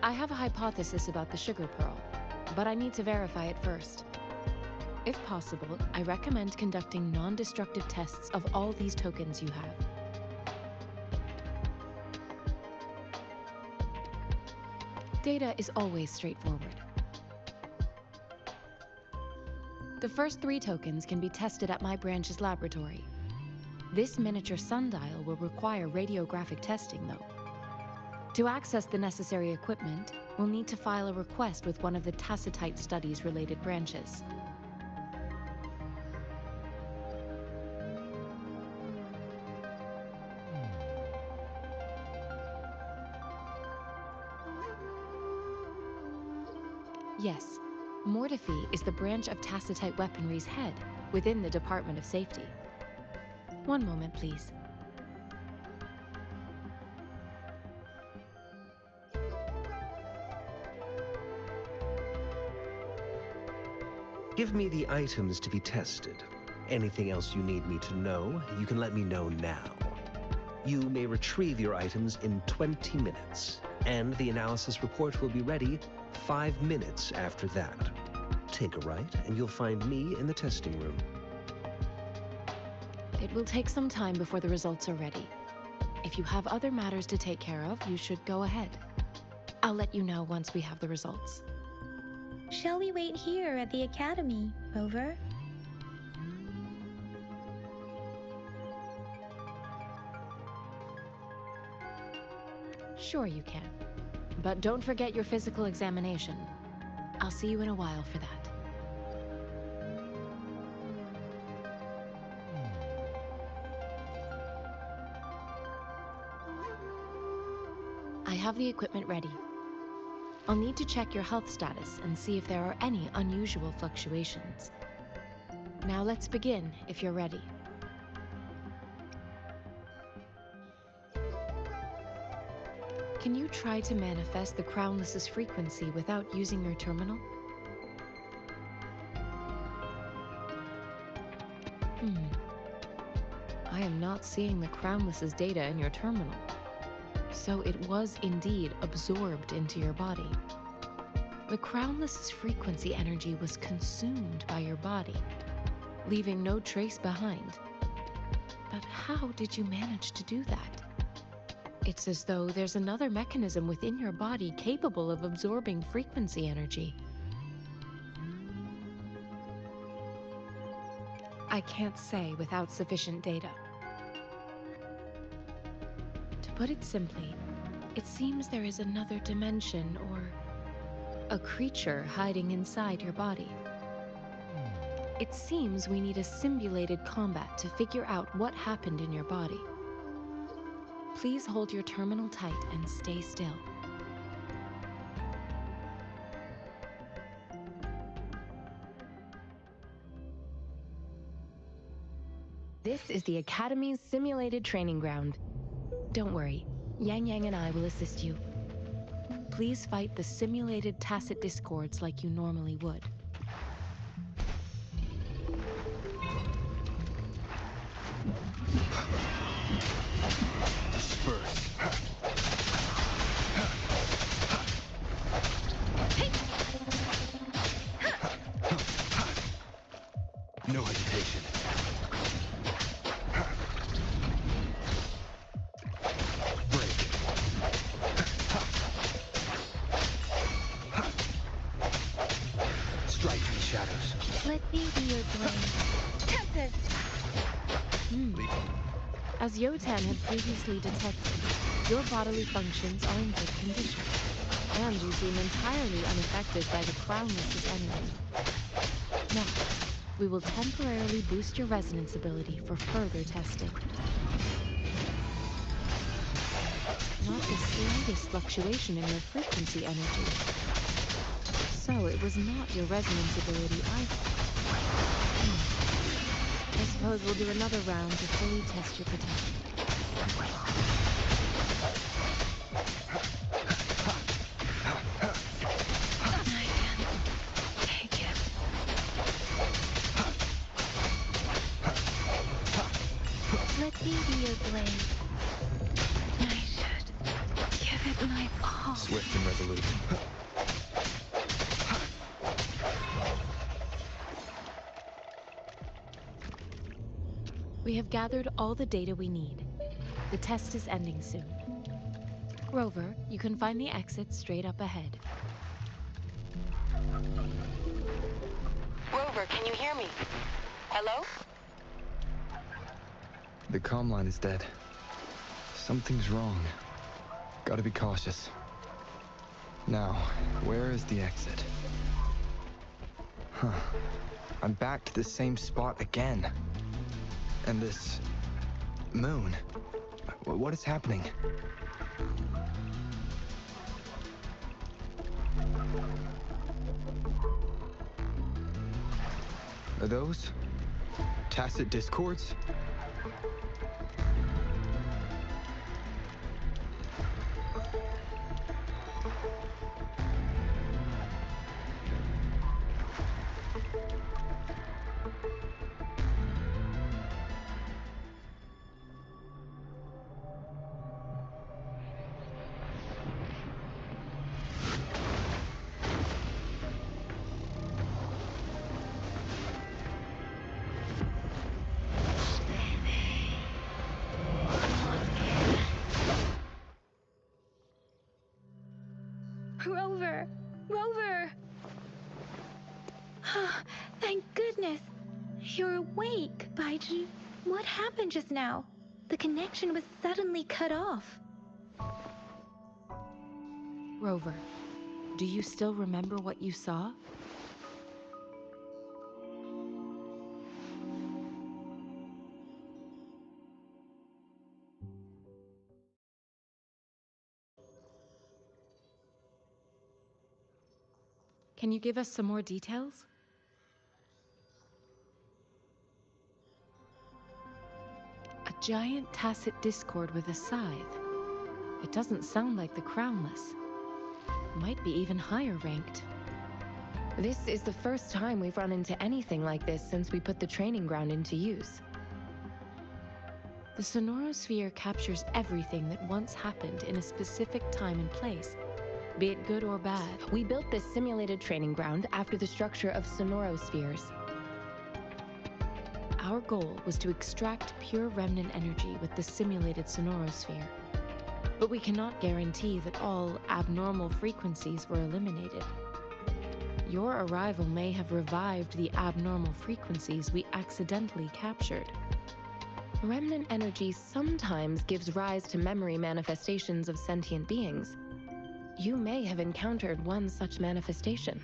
I have a hypothesis about the sugar pearl, but I need to verify it first. If possible, I recommend conducting non-destructive tests of all these tokens you have. Data is always straightforward. The first 3 tokens can be tested at my branch's laboratory. This miniature sundial will require radiographic testing, though. To access the necessary equipment, we'll need to file a request with one of the Tacitite Studies-related branches. Yes, Mortifi is the branch of Tacitite Weaponry's head within the Department of Safety. One moment, please. Give me the items to be tested. Anything else you need me to know, you can let me know now. You may retrieve your items in 20 minutes, and the analysis report will be ready 5 minutes after that. Take a right, and you'll find me in the testing room. It will take some time before the results are ready. If you have other matters to take care of, you should go ahead. I'll let you know once we have the results. Shall we wait here at the Academy, Rover? Sure you can. But don't forget your physical examination. I'll see you in a while for that. I have the equipment ready. I'll need to check your health status and see if there are any unusual fluctuations. Now let's begin, if you're ready. Can you try to manifest the Crownless's frequency without using your terminal? I am not seeing the Crownless's data in your terminal. So it was indeed absorbed into your body. The Crownless's frequency energy was consumed by your body, leaving no trace behind. But how did you manage to do that? It's as though there's another mechanism within your body capable of absorbing frequency energy. I can't say without sufficient data. To put it simply, it seems there is another dimension or a creature hiding inside your body. It seems we need a simulated combat to figure out what happened in your body. Please hold your terminal tight and stay still. This is the Academy's simulated training ground. Don't worry, Yang Yang and I will assist you. Please fight the simulated tacit discords like you normally would. Disperse. No hesitation. Break. Strike in the shadows. Let me be your blade. Tempest! As Yotan had previously detected, your bodily functions are in good condition, and you seem entirely unaffected by the Crownless's energy. Now, we will temporarily boost your resonance ability for further testing. Not the slightest fluctuation in your frequency energy. So it was not your resonance ability either. I suppose we'll do another round to fully test your potential. Take it. Let me be your blade. I should give it my all. Swift and resolute. We have gathered all the data we need. The test is ending soon. Rover, you can find the exit straight up ahead. Rover, can you hear me? Hello? The comm line is dead. Something's wrong. Gotta be cautious. Now, where is the exit? Huh. I'm back to the same spot again. And this moon. What is happening? Are those tacit discords? Rover! Rover! Thank goodness! You're awake, Baiju. What happened just now? The connection was suddenly cut off. Rover, do you still remember what you saw? Can you give us some more details? A giant tacit discord with a scythe. It doesn't sound like the Crownless. Might be even higher ranked. This is the first time we've run into anything like this since we put the training ground into use. The sonorosphere captures everything that once happened in a specific time and place, be it good or bad. We built this simulated training ground after the structure of sonorospheres. Our goal was to extract pure remnant energy with the simulated sonorosphere. But we cannot guarantee that all abnormal frequencies were eliminated. Your arrival may have revived the abnormal frequencies we accidentally captured. Remnant energy sometimes gives rise to memory manifestations of sentient beings. You may have encountered one such manifestation.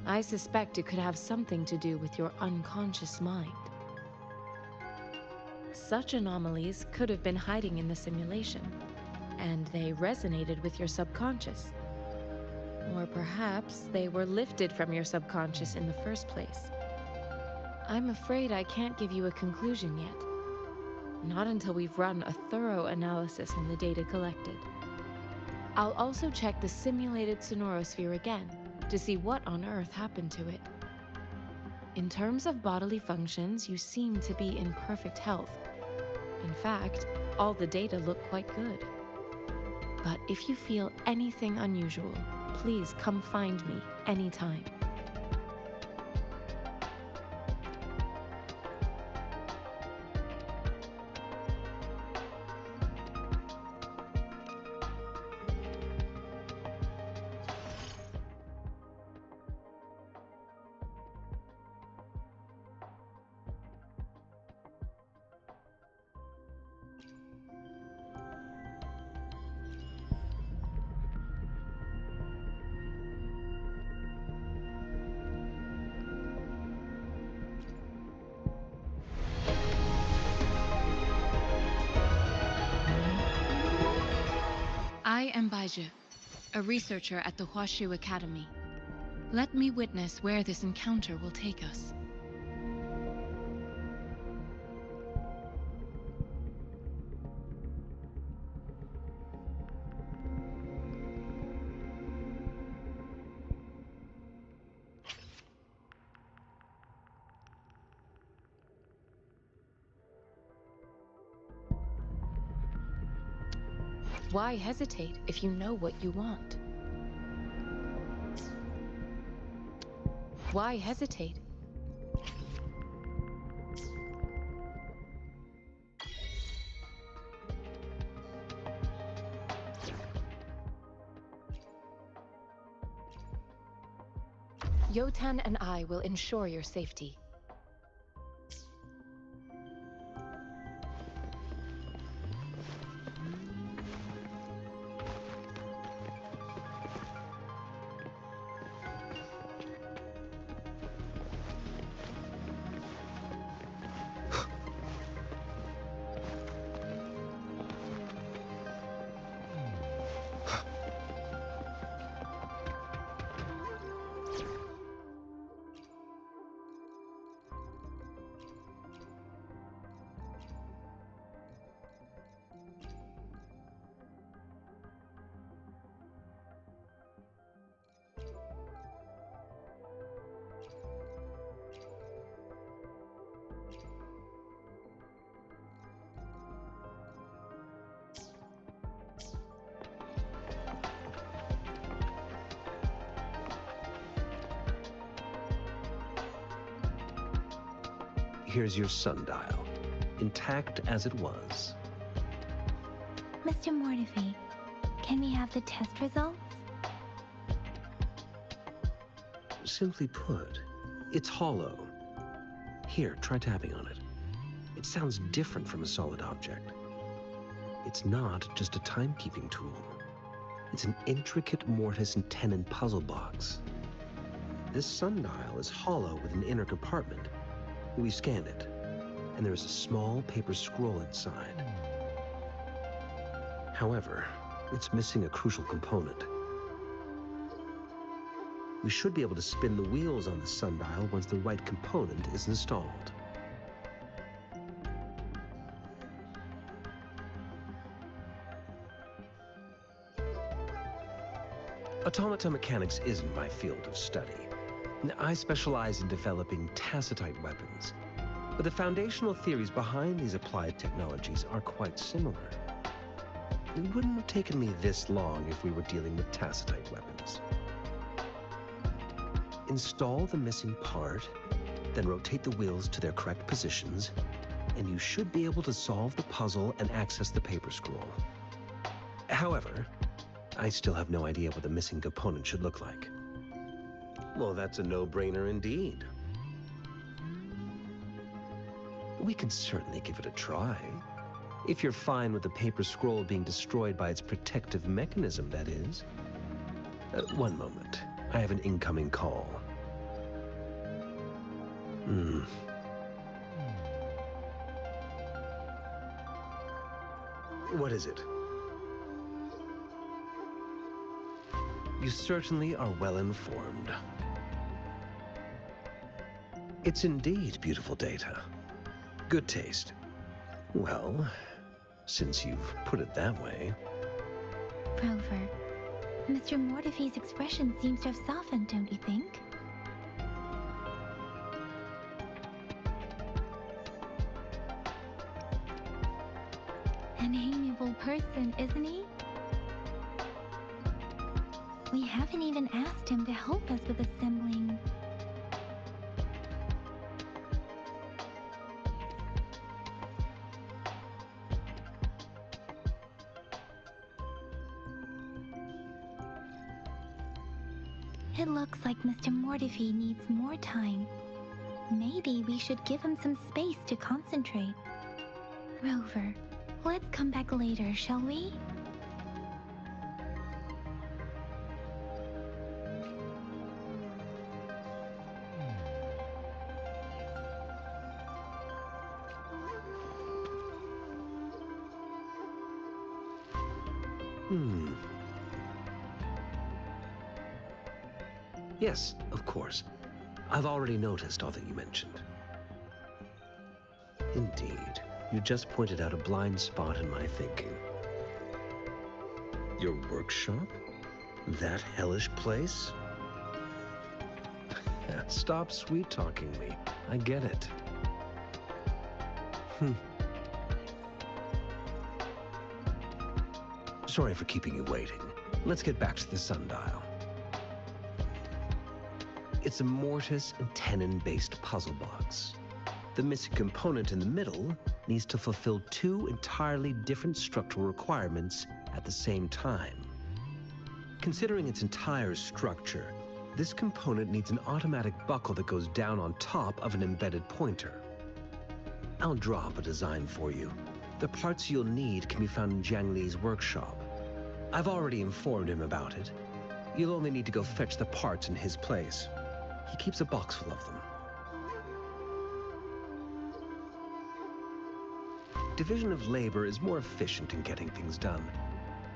I suspect it could have something to do with your unconscious mind. Such anomalies could have been hiding in the simulation, and they resonated with your subconscious. Or perhaps they were lifted from your subconscious in the first place. I'm afraid I can't give you a conclusion yet. Not until we've run a thorough analysis on the data collected. I'll also check the simulated sonorosphere again to see what on earth happened to it. In terms of bodily functions, you seem to be in perfect health. In fact, all the data look quite good. But if you feel anything unusual, please come find me anytime. I am Baiju, a researcher at the Huashu Academy. Let me witness where this encounter will take us. Why hesitate if you know what you want? Why hesitate? Yotan and I will ensure your safety. Here's your sundial, intact as it was. Mr. Mortefi, can we have the test results? Simply put, it's hollow. Here, try tapping on it. It sounds different from a solid object. It's not just a timekeeping tool. It's an intricate mortise and tenon puzzle box. This sundial is hollow with an inner compartment. We scanned it, and there is a small paper scroll inside. However, it's missing a crucial component. We should be able to spin the wheels on the sundial once the right component is installed. Automata mechanics isn't my field of study. I specialize in developing tacitite weapons. But the foundational theories behind these applied technologies are quite similar. It wouldn't have taken me this long if we were dealing with tacitite weapons. Install the missing part, then rotate the wheels to their correct positions, and you should be able to solve the puzzle and access the paper scroll. However, I still have no idea what the missing component should look like. Well, that's a no-brainer indeed. We can certainly give it a try. If you're fine with the paper scroll being destroyed by its protective mechanism, that is. One moment. I have an incoming call. What is it? You certainly are well informed. It's indeed beautiful data. Good taste. Well, since you've put it that way. Rover, Mr. Mortefi's expression seems to have softened, don't you think? An amiable person, isn't he? We haven't even asked him to help us with assembling. It looks like Mr. Mortefi needs more time. Maybe we should give him some space to concentrate. Rover, let's come back later, shall we? Yes, of course. I've already noticed all that you mentioned. Indeed, you just pointed out a blind spot in my thinking. Your workshop? That hellish place? Stop sweet-talking me. I get it. Sorry for keeping you waiting. Let's get back to the sundial. It's a mortise and tenon-based puzzle box. The missing component in the middle needs to fulfill two entirely different structural requirements at the same time. Considering its entire structure, this component needs an automatic buckle that goes down on top of an embedded pointer. I'll draw up a design for you. The parts you'll need can be found in Jiang Li's workshop. I've already informed him about it. You'll only need to go fetch the parts in his place. He keeps a box full of them. Division of labor is more efficient in getting things done.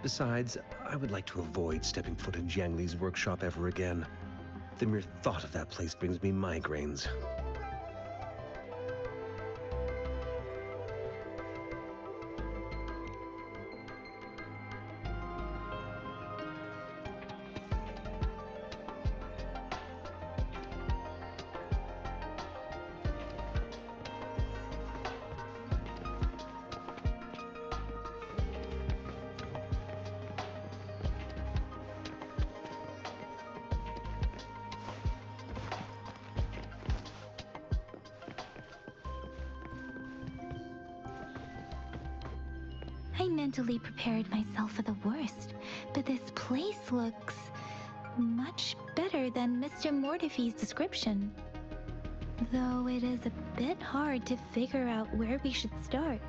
Besides, I would like to avoid stepping foot in Jiang Li's workshop ever again. The mere thought of that place brings me migraines. I mentally prepared myself for the worst, but this place looks much better than Mr. Mortefi's description. Though it is a bit hard to figure out where we should start.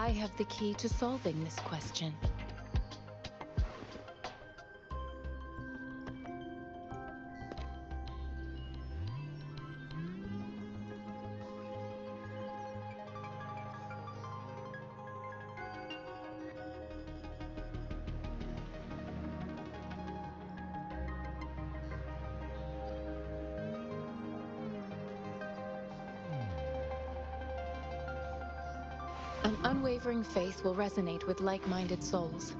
I have the key to solving this question. An unwavering faith will resonate with like-minded souls.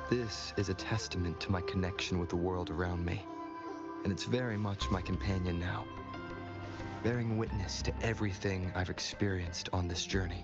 This is a testament to my connection with the world around me, and it's very much my companion now, bearing witness to everything I've experienced on this journey.